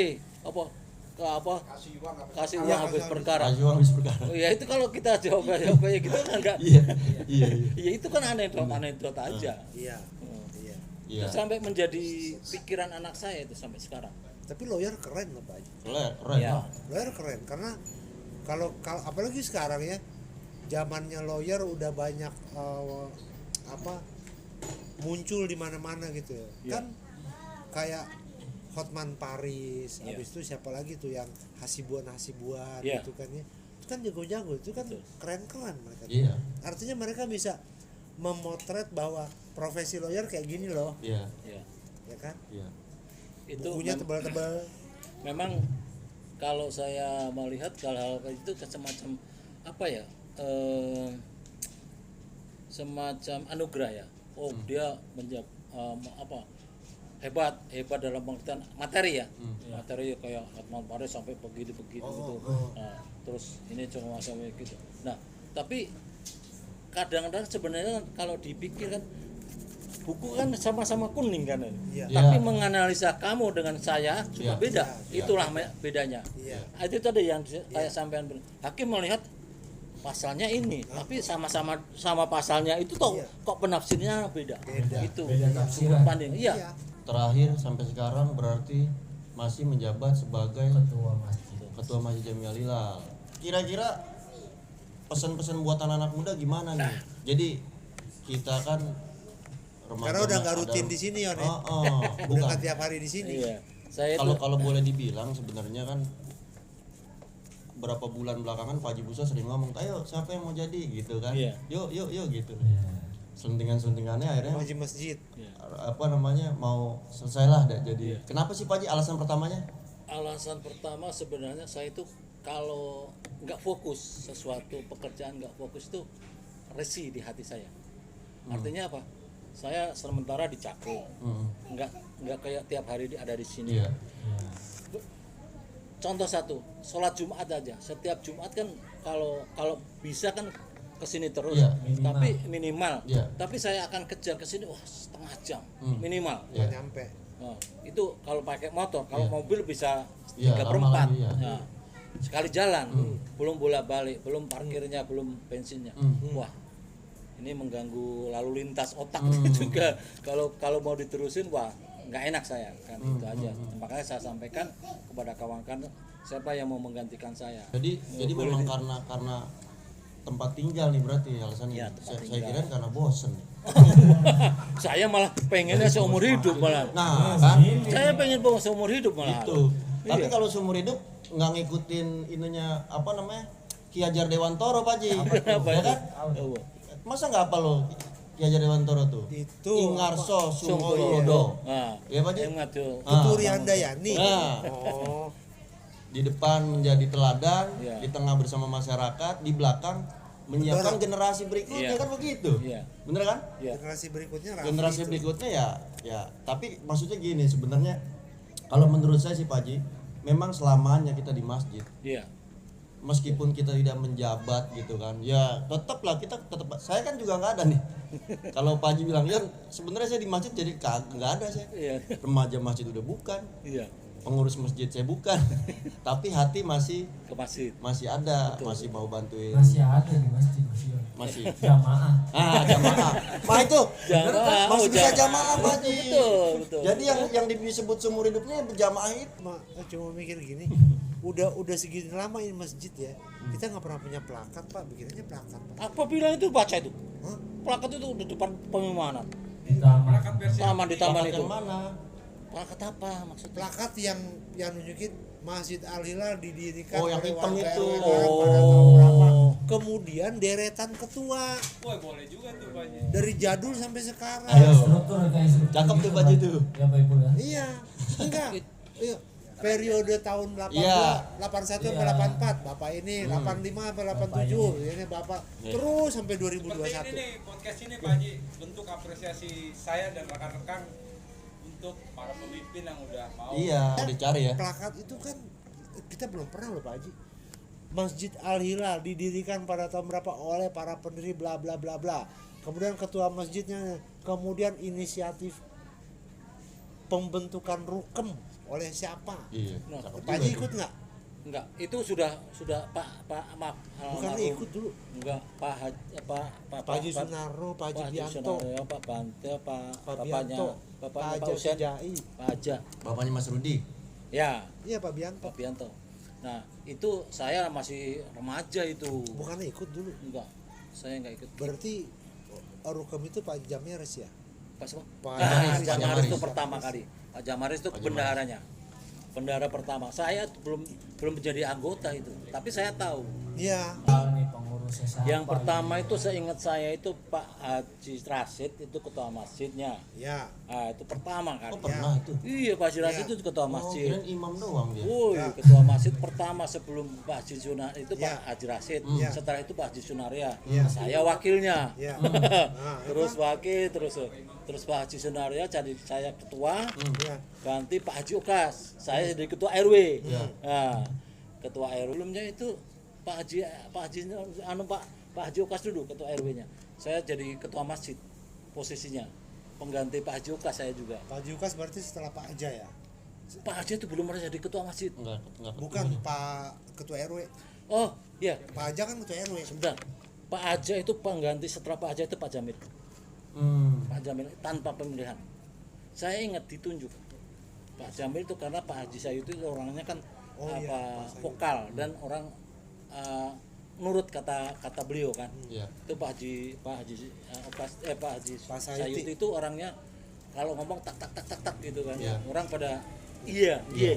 kasih uang habis perkara. Kasih uang habis perkara. Oh ya itu kalau kita jawab kayak gitu kan enggak. Iya. Iya. Ya itu kan anekdot aja. Iya. Iya. Iya. Itu sampai menjadi pikiran anak saya itu sampai sekarang. Tapi lawyer keren loh Pak Haji. Keren. Ya. Lawyer keren karena kalau apalagi sekarang ya, zamannya lawyer udah banyak muncul di mana-mana gitu ya. Iya. Kan kayak Hotman Paris, Iya. habis itu siapa lagi tuh yang Hasibuan Iya. gitu kan ya. Itu kan jago-jago, itu kan Betul. keren-keren mereka. Iya. Artinya mereka bisa memotret bahwa profesi lawyer kayak gini loh, Iya. Ya. ya kan? Iya. Itu Bukunya tebal-tebal. memang kalau saya melihat hal-hal kayak itu semacam apa ya, semacam anugerah ya. Dia hebat dalam pengertian materi ya. Materi kayak Hotman Paris sampai begitu gitu. Nah, terus ini cuma sampai gitu. Nah, tapi kadang-kadang sebenarnya kalau dipikir kan buku kan sama-sama kuning kan, Iya. tapi Iya. menganalisa kamu dengan saya sudah Iya. beda. Iya. Itulah bedanya. Iya. Itu tadi yang kayak sampean bilang. Hakim melihat pasalnya ini, tapi sama-sama sama pasalnya itu Iya. kok penafsirnya beda. Beda. Itu Beda tafsiran. banding. Iya. Iya. Terakhir sampai sekarang berarti masih menjabat sebagai Ketua masjid. Ketua Masjid Jami'ah Hilal. Kira-kira pesan-pesan buat anak-anak muda gimana nih? Jadi kita kan remaja Karena udah nggak ada- rutin di sini ya, Oh, udah bukan. nggak tiap hari di sini. Iya. Saya itu Kalau boleh dibilang sebenarnya kan berapa bulan belakangan Pak Haji Buso sering ngomong, ayo siapa yang mau jadi gitu kan? Iya. Yuk gitu. Iya. Selentingan-selentingannya akhirnya Haji masjid. apa namanya mau selesailah dah jadi. Iya. Kenapa sih Pak Haji alasan pertamanya? alasan pertama sebenarnya saya itu kalau nggak fokus sesuatu pekerjaan nggak fokus itu resi di hati saya. Artinya apa? Saya sementara di Cakung, nggak kayak tiap hari ada di sini. Iya. Contoh satu, sholat Jumat aja. Setiap Jumat kan kalau bisa kan kesini terus, Iya, minimal. tapi minimal. Iya. Tapi saya akan kejar kesini, wah setengah jam minimal. Nggak Iya. nyampe. Nah, itu kalau pakai motor, kalau Iya. mobil bisa Iya, 3/4. lama lagi, ya. Nah, sekali jalan, belum bolak-balik, belum parkirnya, belum bensinnya. Wah, ini mengganggu lalu lintas otak juga. Kalau mau diterusin, wah nggak enak saya kan itu aja. Makanya saya sampaikan kepada kawan-kawan siapa yang mau menggantikan saya. Jadi boleh memang karena tempat tinggal nih berarti alasannya. Iya, tempat Saya tinggal. kira karena bosen. Saya malah pengennya seumur hidup malah. Nah, kan Saya pengen bawa seumur hidup malah. itu. Tapi Iya. kalau seumur hidup nggak ngikutin ininya apa namanya? Ki Hajar Dewantoro Pak Haji. Apa Ya itu? kan? Oh, Masa nggak apa lo Ki Hajar Dewantoro tuh? Itu Ingarso Sungkoyodo. Sungkoyodo. Nah, Iya, Pak Ji? ingat tuh. Putri Handayani. Nah. Oh. Di depan menjadi teladan, Iya. di tengah bersama masyarakat, di belakang menyiapkan generasi berikutnya Iya. kan begitu. Iya. Bener kan? Iya. Generasi berikutnya Raffi Generasi itu. berikutnya ya tapi maksudnya gini sebenarnya kalau menurut saya sih Pak Haji memang selamanya kita di masjid Iya. meskipun kita tidak menjabat gitu kan ya tetaplah kita tetap saya kan juga nggak ada nih kalau Pak Haji bilang ya sebenarnya saya di masjid jadi nggak ada saya Iya. remaja masjid udah bukan Iya. pengurus masjid saya bukan tapi hati masih Ke masjid. ada masih mau bantuin Masih ada di masjid masih jamaah. jamaah nah itu Jamaah, masih oh, bisa jamaah. jamaah Pak Haji Betul. jadi yang disebut seumur hidupnya berjamaah itu Cuma mikir gini, udah segini lama ini masjid ya, kita nggak pernah punya plakat Pak, bikinnya plakat Pak. Apa bilang itu baca itu? Hah? Plakat itu di depan pengumuman. Ditambah. Plakat versi Taman di taman Plakat itu. yang mana Plakat apa maksudnya? Plakat yang nunjukin Masjid Al Hilal didirikan Oh, yang oleh hitam warga itu. RW pada tahun berapa. Oh. Kemudian deretan ketua Wah, boleh juga tuh Pak Haji. dari jadul sampai sekarang. Ayo. Struktur kayak struktur Cakep gitu, tuh baju Pak. tuh. Ya Pak Ibu ya. Iya, enggak. Iya. Periode tahun 82, Iya. 81 sampai Iya. 84, Bapak ini 85 sampai 87, ini Bapak terus sampai Seperti 2021. ini nih, podcast ini Pak Haji, bentuk apresiasi saya dan rekan-rekan untuk para pemimpin yang udah mau. iya dicari ya Plakat itu kan kita belum pernah loh Pak Haji. Masjid Al Hilal didirikan pada tahun berapa oleh para pendiri bla bla bla bla. Kemudian ketua masjidnya, kemudian inisiatif pembentukan rukem oleh siapa? iya Nah, cakep Pak juga Haji tuh. ikut nggak? Enggak, itu sudah Pak maaf. Bukan almarhum. ikut dulu. Enggak, Pak Haji Pak Haji Sunarno, Pak Haji Bianto, Pak Bante, Pak bapaknya Bianto, Bapak Pak Haji Usen, Sujai. Pak Haja. bapaknya Mas Rudi Ya, Iya Pak Bianto. Pak Bianto. Nah, itu saya masih remaja itu. Bukannya ikut dulu. Enggak, saya enggak ikut. Berarti rukem itu Pak Jamires ya? Pak siapa? Pak Jamaris Jamaris. itu pertama kali. Pak Jamaris itu bendaharanya. Bendahara pertama. Saya belum menjadi anggota itu, tapi saya tahu. Iya. Nih pengurusnya siapa? Yang pertama itu seingat saya itu Pak Haji Rasid itu ketua masjidnya. Iya. Ah, itu pertama kali. Oh pernah itu. Iya, Pak Haji Rasid Ya. itu ketua Oh, masjid. kirain imam doang dia. Woi, Ya. ketua masjid pertama sebelum Pak Haji Sunar itu Ya. Pak Haji Rasid. Ya. Setelah itu Pak Haji Sunaria. Ya. Saya wakilnya. Iya. Nah, Terus wakil terus Pak Haji Sunaria jadi saya ketua. Iya. Ganti Pak Haji Ukas. Saya jadi ketua RW. Ya. Nah, ketua RW sebelumnya itu Pak Haji Pak Haji Ukas dulu ketua RW-nya. Saya jadi ketua masjid posisinya. Pengganti Pak Haji Ukas saya juga. Pak Jukas berarti setelah Pak Aja ya? Pak Haji itu belum pernah jadi ketua masjid. Enggak Bukan Pak Ketua RW. Oh, iya. Pak Aja kan Ketua RW. Sebentar. Pak Aja itu pengganti setelah Pak Aja itu Pak Jamil. Pak Jamil tanpa pemilihan. Saya ingat ditunjuk Pak Jamil itu karena Pak Haji Sayu itu orangnya kan Oh, iya, Pak Sayu. vokal dan orang nurut kata beliau kan. Iya. Itu Pak Haji Pak Sayu Sayuti. itu orangnya kalau ngomong tak gitu kan. Iya. Orang pada iya. Iya.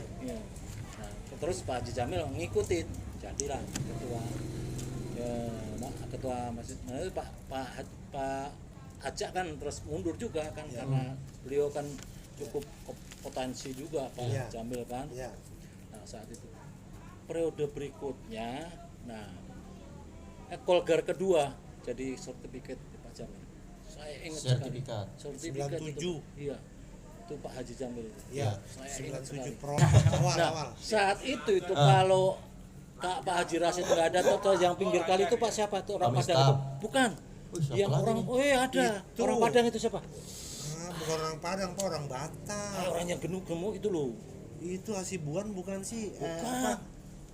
Nah, terus Pak Haji Jamil ngikutin jadilah ketua masjid. Nah, itu Pak Ajak kan terus mundur juga kan karena beliau kan cukup potensi juga Pak Iya. Jamil kan. Iya. Nah, saat itu periode berikutnya Kolgar kedua jadi sertifikat Pak Jamil. Saya ingat Sertifikat. sekali. Sertifikat 97. itu. Iya. Itu Pak Haji Jamil. Iya. Saya ingat sekali. 97 pro awal. Saat itu kalau Pak Haji Rasid nggak ada atau yang pinggir kali itu Pak siapa tuh orang Pak Padang Mistah. itu? Bukan. Siapa Yang lagi orang nih? ada. Itu. Orang Padang itu siapa? Bukan orang Padang, Pak, orang Batak. Orang yang gemuk itu loh. Itu Hasibuan bukan sih? Bukan.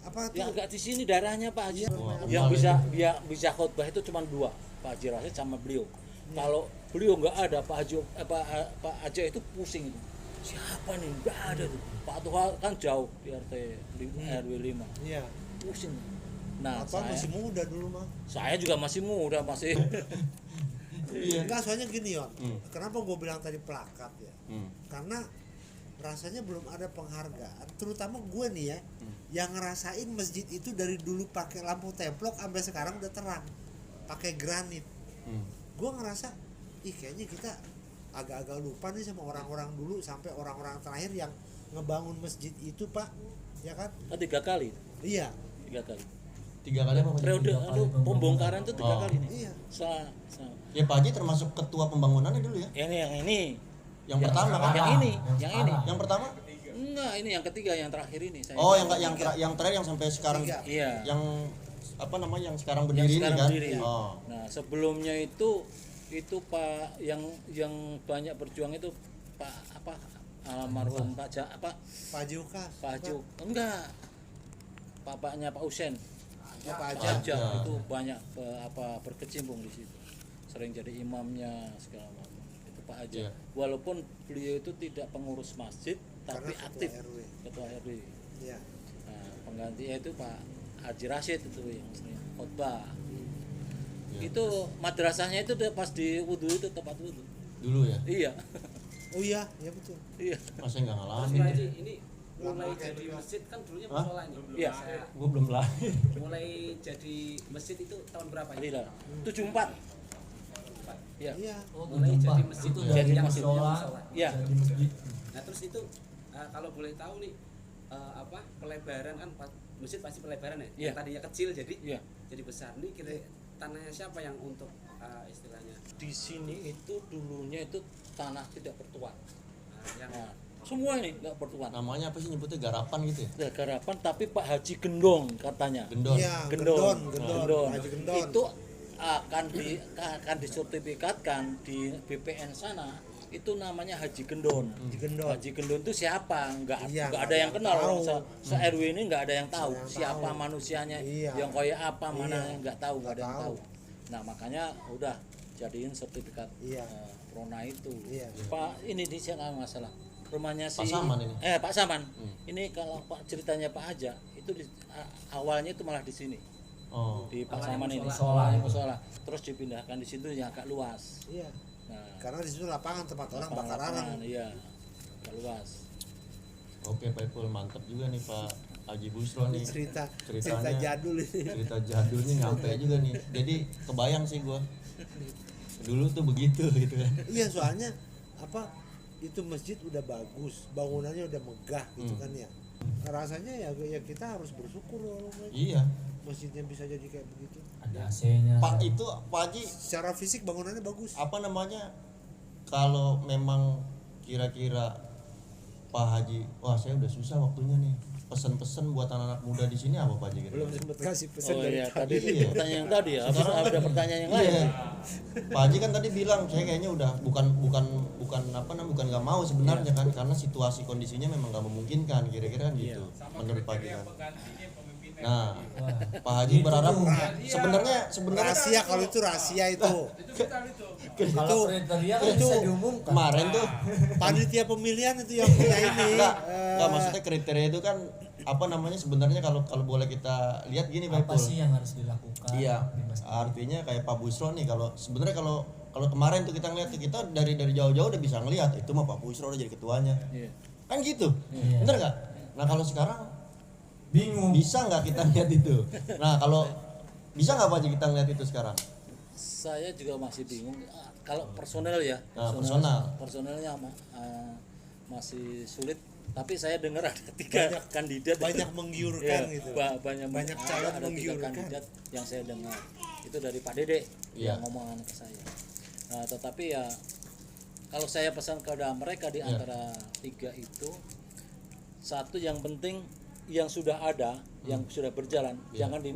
Apa tuh? Yang agak di sini darahnya Pak Haji. Wah, Yang bisa khotbah itu cuma dua, Pak Haji Rasid sama beliau. Kalau beliau nggak ada Pak Haji itu pusing itu. Siapa nih? Nggak ada tuh. Pak Tuhan kan jauh di RT RW 5. Iya. Pusing. Nah, Apa masih muda dulu mah? saya juga masih muda masih. Enggak, soalnya gini ya. Kenapa gue bilang tadi plakat ya? Karena rasanya belum ada penghargaan, terutama gue nih ya, yang ngerasain masjid itu dari dulu pakai lampu templok sampai sekarang udah terang, pakai granit. Gue ngerasa, kayaknya kita agak-agak lupa nih sama orang-orang dulu sampai orang-orang terakhir yang ngebangun masjid itu, Pak, ya kan? 3 kali. Iya, 3 kali. 3 kali apa? Periode pembongkaran itu 3 kali nih. iya. Ya Pak Haji termasuk ketua pembangunannya dulu ya. Yang ini. Yang pertama kan? Yang ini. Yang pertama? Enggak, ini yang ketiga, yang terakhir ini saya. Oh, yang terakhir yang sampai sekarang. Tiga. Iya. Yang apa namanya yang sekarang berdiri ini sekarang kan? berdiri, ya. Oh. Nah, sebelumnya itu Pak yang banyak berjuang itu Pak almarhum Pak Pak Jukas. Pak Haji enggak. Bapaknya Pak Usen. Pak Aja Aja. itu banyak berkecimpung di situ. Sering jadi imamnya segala macam. Itu Pak Aja. Iya. Walaupun beliau itu tidak pengurus masjid tapi Karena aktif ketua RW. ketua RW. Iya. Nah, penggantinya itu Pak Haji Rasid itu yang sering khotbah. Iya. Itu madrasahnya itu pas di wudhu itu tempat wudhu. Dulu ya. Iya. Oh iya, iya betul. Iya. Masa nggak Mas ngalamin. Haji, ini mulai jadi masjid kan dulunya musola ini. Iya. Saya Gue belum lahir. mulai jadi masjid itu tahun berapa ini? Tidak. 74. Iya. Iya. Oh, Mulai 74. jadi masjid Itu yang dari yang musola musola. Iya. jadi masjid. Nah terus itu kalau boleh tahu nih pelebaran kan masjid pasti pelebaran ya. Iya. Yang tadinya kecil jadi Iya. jadi besar. Nih kira tanahnya siapa yang untuk istilahnya Di sini itu dulunya itu tanah tidak bertuan. yang Nah, semua ini nggak bertuan. Namanya apa sih nyebutnya garapan gitu ya? Garapan tapi Pak Haji Gendong katanya. Gendon. Iya, Gendon. Gendon. Haji Gendon. Itu akan disertifikatkan di BPN sana. Itu namanya Haji Gendon. Haji Gendon. Haji Gendon itu siapa? Enggak Iya, ada yang kenal. tahu. Se-RW ini enggak ada yang tahu Nggak ada yang siapa tahu. manusianya, Iya. yang kayak apa, mana Iya. yang enggak tahu, enggak ada yang Nggak tahu. Nah, makanya udah jadiin sertifikat Iya. Prona itu. Iya. Pak ini di sana masalah. Rumahnya si Pak Saman ini? Pak Saman. Ini kalau Pak ceritanya Pak Aja itu awalnya itu malah di sini. Oh. Di Pak Awalnya Saman ini musola. musola. Terus dipindahkan di situ yang agak luas. Iya. Nah, Karena di situ lapangan tempat orang bakar arang. iya, luas. Oke Pak Ipul, mantap juga nih Pak Haji Busro nih. Cerita Ceritanya jadul ini. cerita jadul nih nyampe juga nih. Jadi kebayang sih gua. Dulu tuh begitu gitu kan. Iya, soalnya apa itu masjid udah bagus, bangunannya udah megah gitu kan ya. Rasanya ya kita harus bersyukur loh Iya. masjidnya bisa jadi kayak begitu. Ada AC-nya. Pak itu Pak Haji Secara fisik bangunannya bagus. apa namanya? Kalau memang kira-kira Pak Haji, wah saya udah susah waktunya nih. Pesan-pesan buat anak-anak muda di sini apa Pak Haji? Belum sempat kasih pesan Oh dari iya, tadi. tadi Iya. pertanyaan yang tadi ya. Habis ada pertanyaan yang lain. Iya. Pak Haji kan tadi bilang saya kayaknya udah bukan apa namanya bukan nggak mau sebenarnya kan karena situasi kondisinya memang nggak memungkinkan kira-kira kan gitu menurut Pak Haji kan. Penggantinya pemimpin Nah, Pak Haji berharap sebenarnya Rahasia kalau itu rahasia itu. itu vital itu. Kalau kriteria kan itu bisa diumumkan. kemarin tuh Panitia pemilihan itu yang punya ini. enggak maksudnya kriteria itu kan apa namanya sebenarnya kalau boleh kita lihat gini Pak Apa Ipul. sih yang harus dilakukan? Iya, di masjid? artinya kayak Pak Busro nih kalau sebenarnya kalau kemarin tuh kita ngeliat kita dari jauh-jauh udah bisa ngelihat itu mah Pak Busro udah jadi ketuanya. Iya. Kan gitu. Iya. Bener nggak? Nah, kalau sekarang Bingung. bisa nggak kita lihat itu? Nah, kalau bisa nggak Pak Haji kita ngeliat itu sekarang? Saya juga masih bingung. Kalau personel ya, Nah, personelnya masih sulit. Tapi saya dengar ada 3 kandidat banyak menggiurkan Iya, gitu. banyak calon ada 3 menggiurkan. kandidat yang saya dengar. Itu dari Pak Dede Iya. yang ngomongan ke saya. Nah, tetapi ya kalau saya pesan kepada mereka di antara 3 itu, satu yang penting yang sudah ada, yang sudah berjalan, jangan di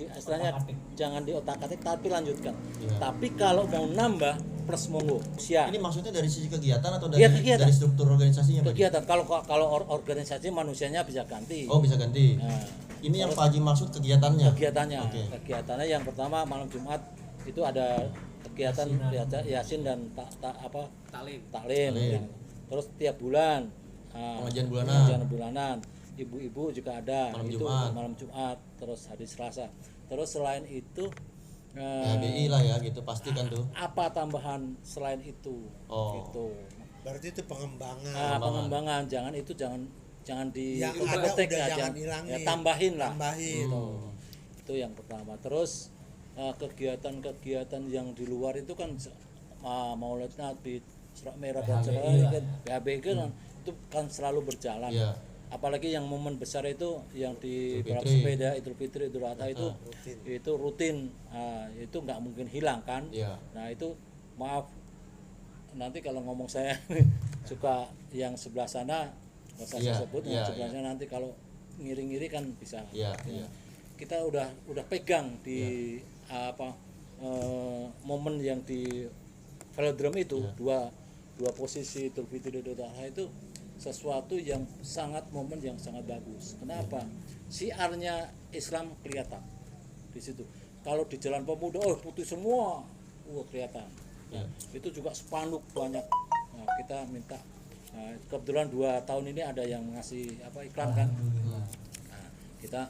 istilahnya jangan di otak-atik tapi lanjutkan. Iya. Tapi kalau mau nambah plus monggo. Siap. Ini maksudnya dari sisi kegiatan atau Iya, kegiatan. dari struktur organisasinya Pak Haji? Kegiatan kalau organisasi manusianya bisa ganti. Oh, bisa ganti. Nah, Ini yang Pak Haji maksud kegiatannya. kegiatannya Oke. kegiatannya yang pertama malam Jumat itu ada kegiatan yasin dan Taklim. taklim. Taklim. Terus tiap bulan Pengajian bulanan. pengajian bulanan. Ibu-ibu juga ada Malam itu Jumat. malam Jumat, terus hari Selasa. Terus selain itu HBI lah ya gitu pasti kan tuh. apa tambahan selain itu? Oh. Gitu. Berarti itu pengembangan. Pengembangan jangan di Yang otak-atik ada udah ya, jangan hilangin. ya, tambahin lah. Tambahin. Itu yang pertama. Terus kegiatan-kegiatan yang di luar itu kan Maulid Nabi, Isra Mi'raj dan PHBI sebagainya lah. kan, PHBI kan itu kan selalu berjalan. Iya. Apalagi yang momen besar itu yang di Idul balap Fitri. sepeda, Idul Fitri, Idul Adha itu rutin. Itu nggak mungkin hilang kan. Iya. Nah itu maaf nanti kalau ngomong saya suka yang sebelah sana nggak usah Iya, saya sebut yang iya, sebelah iya. sana nanti kalau ngiri-ngiri kan bisa. Iya, Ya. iya. Kita udah pegang di momen yang di velodrome itu dua posisi Idul Fitri Idul Adha itu sesuatu yang momen yang sangat bagus. Kenapa? Siarnya Islam kelihatan di situ. Kalau di Jalan Pemuda, putih semua, kelihatan. Nah, itu juga spanduk banyak. Nah, kita minta. Kebetulan 2 tahun ini ada yang ngasih iklan kan. Nah, kita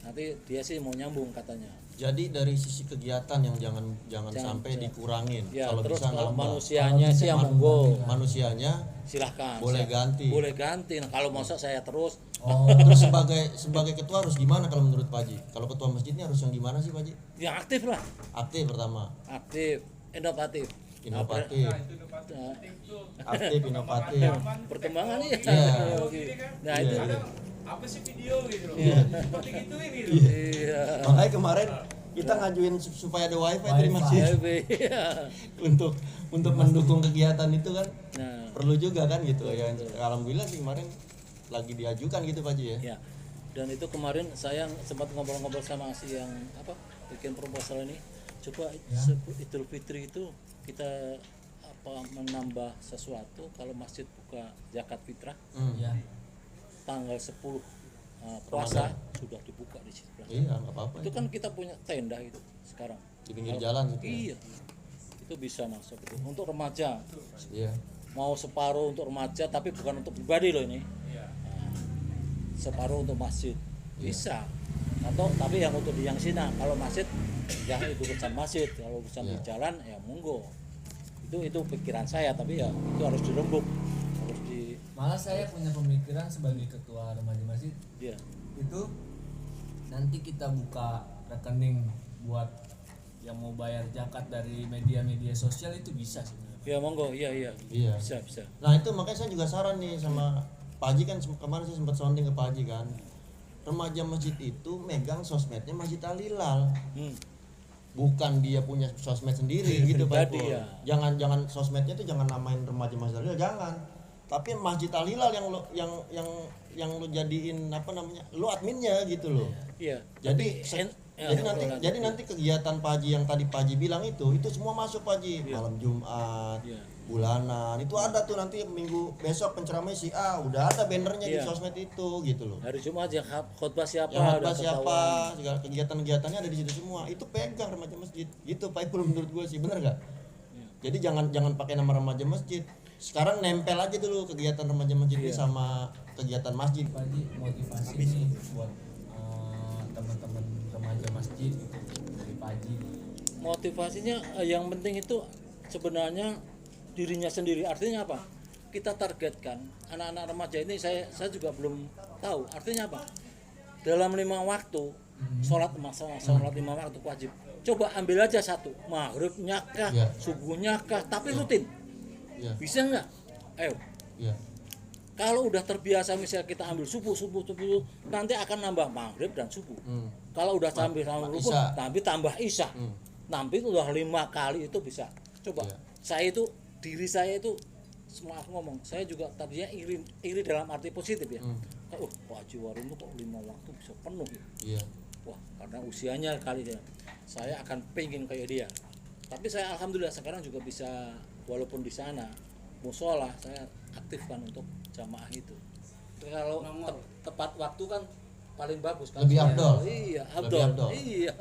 nanti dia sih mau nyambung katanya. Jadi dari sisi kegiatan yang jangan sampai dikurangin. Ya, Kalau terus bisa kalau nambah. manusianya sih yang monggo. Manusianya Silahkan. boleh ganti. Boleh ganti. Nah, kalau masa saya terus Terus sebagai ketua harus gimana kalau menurut Pak Haji? Kalau ketua masjidnya harus yang gimana sih Pak Haji? yang aktif lah. Aktif pertama. Aktif, inovatif. Inovatif. Nah, Aktif, inovatif. perkembangan ya. Iya. Nah, itu Iya. Apa sih video gitu loh. Seperti gituin gitu. iya. Makanya kemarin kita ngajuin supaya ada wifi dari masjid Iya. untuk mendukung kegiatan itu kan Nah, perlu juga kan gitu ya. Alhamdulillah sih kemarin lagi diajukan gitu Pak Haji ya. ya. Dan itu kemarin saya sempat ngobrol-ngobrol sama si yang bikin proposal ini. Coba Idul Fitri itu kita menambah sesuatu kalau masjid buka zakat fitrah Ya. tanggal 10 puasa sudah dibuka di situ. Iya, nggak apa-apa. Itu kan kita punya tenda itu sekarang Di pinggir jalan gitu. Ya. iya itu bisa masuk itu untuk remaja Iya. mau separuh untuk remaja tapi bukan untuk pribadi loh ini. Nah, separuh untuk masjid bisa atau tapi yang untuk di yang sini kalau masjid ya itu urusan masjid kalau urusan di jalan ya monggo Itu pikiran saya, tapi ya itu harus dirembuk, harus di Malah saya punya pemikiran sebagai ketua remaja masjid, ya. itu nanti kita buka rekening buat yang mau bayar zakat dari media-media sosial itu bisa sebenarnya. Ya monggo, iya. Iya. Bisa. Nah itu makanya saya juga saran nih sama Pak Haji, kan kemarin saya sempat sounding ke Pak Haji kan, remaja masjid itu megang sosmednya Masjid Al Hilal, bukan dia punya sosmed sendiri gitu Pak Pribadi, Ipul. ya. Jangan sosmednya itu jangan namain remaja Masjid Al Hilal, jangan. Tapi Masjid Al Hilal yang lo jadiin apa namanya, lo adminnya gitu loh. Iya. Jadi Ya, jadi nanti kegiatan Pak Haji yang tadi Pak Haji bilang itu semua masuk Pak Haji. Malam Jumat, Iya. bulanan itu ada tuh, nanti minggu besok penceramah si A udah ada bannernya di Iya. sosmed itu gitu loh. Hari Jumat yang khotbah siapa, Yang udah khotbah siapa, ketahuan. segala kegiatan-kegiatannya ada di situ semua. Itu pegang remaja masjid. Gitu Pak Ipul menurut gue sih, bener gak? Jadi jangan pakai nama remaja masjid. Sekarang nempel aja dulu kegiatan remaja masjid ini sama kegiatan masjid. Pak Haji, motivasi nih buat teman-teman remaja masjid dari Pak Haji. Motivasinya yang penting itu sebenarnya dirinya sendiri. Artinya apa? Kita targetkan anak-anak remaja ini, saya juga belum tahu artinya apa. Dalam 5 waktu sholat 5 waktu wajib. Coba ambil aja satu, maghribnya kah, Ya. subuhnya kah, tapi rutin. Iya. Bisa nggak? Ayo. Iya. Kalau udah terbiasa misalnya kita ambil subuh, nanti akan nambah maghrib dan subuh. Kalau udah sambil sama rukun, Isya. tapi tambah isya. Nanti udah 5 kali itu bisa. Coba. Iya. Saya itu, diri saya itu, semua aku ngomong, saya juga tadinya iri dalam arti positif ya. Pak Haji Warin itu kok 5 waktu bisa penuh ya. Iya. Wah, karena usianya kali dia. Saya akan pengen kayak dia. Tapi saya alhamdulillah sekarang juga bisa, walaupun di sana musola saya aktifkan untuk jamaah itu. Kalau tepat waktu kan paling bagus kan. Lebih afdol. Iya, Lebih afdol. afdol. Iya.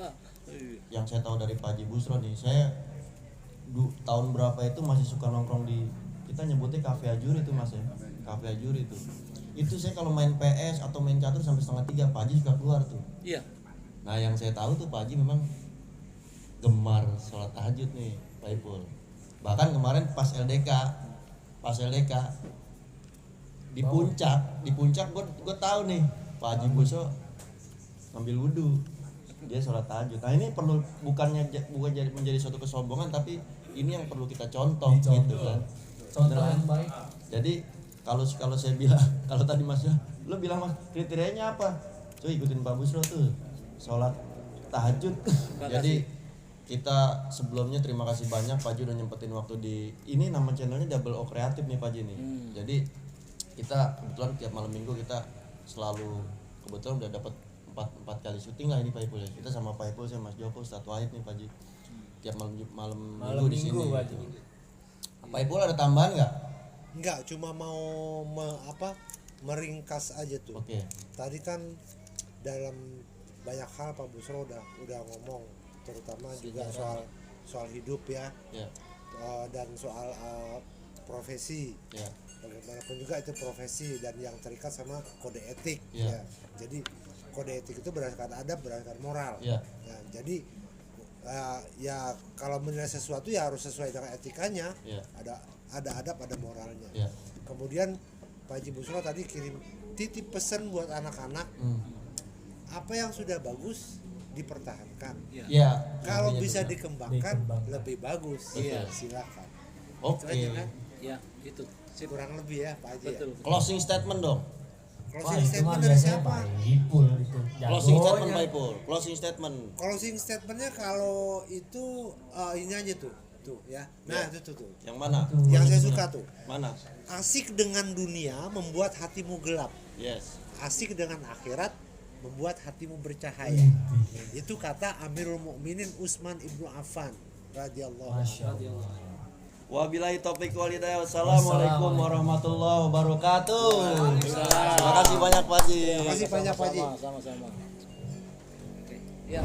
Yang saya tahu dari Pak Haji Busro nih, saya tahun berapa itu masih suka nongkrong di, kita nyebutnya Cafe Ajuri itu Mas ya. Cafe Ajuri itu saya kalau main PS atau main catur sampai 2:30 Pak Haji suka keluar tuh. Iya. Nah yang saya tahu tuh Pak Haji memang gemar sholat tahajud nih Pak Ipul. Bahkan kemarin pas LDK di puncak gue tahu nih Pak Haji Busro ngambil wudhu, dia sholat tahajud. Nah ini perlu bukan jadi menjadi suatu kesombongan, tapi ini yang perlu kita contoh gitu kan. Contoh yang baik. Jadi kalau saya bilang, kalau tadi Mas lo bilang Mas kriterianya apa? Cuy ikutin Pak Busro tuh sholat tahajud. Jadi kita sebelumnya terima kasih banyak Pak Haji udah nyempetin waktu di ini, nama channelnya Double O Kreatif nih Pak Haji nih. Jadi kita kebetulan tiap malam minggu kita selalu kebetulan udah dapat 4 kali syuting lah ini Pak Ipul ya. Kita sama Pak Ipul sama Mas Joko, Ustadz Wahid nih Pak Haji. Tiap malam minggu di sini. Pak Haji. Pak Ipul ada tambahan nggak? Enggak, cuma mau meringkas aja tuh. Oke. Tadi kan dalam banyak hal Pak Busro udah ngomong, terutama juga soal hidup ya. Ya. Dan soal profesi. Ya. Bagaimanapun juga itu profesi dan yang terikat sama kode etik Ya. ya. Jadi kode etik itu berdasarkan adab, berdasarkan moral. Ya. Nah, jadi ya kalau menilai sesuatu ya harus sesuai dengan etikanya. Ya. Ada adab, ada moralnya. Ya. Kemudian Pak Haji Busro tadi kirim titip pesan buat anak-anak, apa yang sudah bagus dipertahankan. Ya. Kalau Intinya bisa benar. dikembangkan lebih bagus. Iya. Silakan. Oke. Itu aja kan? Ya, itu. Sip. Kurang lebih ya Pak Haji. Betul. Closing statement dong. Closing Wah, itu mah statement dari biasanya siapa? Pak Ipul itu. Closing Jagonya. statement Pak Ipul. Closing statement. Closing statementnya kalau itu ini aja tuh ya. Nah itu tuh. Yang mana? Yang saya suka tuh. Mana? Asik dengan dunia membuat hatimu gelap. Yes. Asik dengan akhirat membuat hatimu bercahaya. Itu kata Amirul Mukminin Utsman ibnu Affan radhiyallahu Masya anhu. Allah. Wabillahi taufiq walhidayah. Wassalamualaikum warahmatullahi wabarakatuh. Terima kasih banyak Pak Haji. Terima kasih banyak Pak Haji. Sama-sama. Oke. Ya.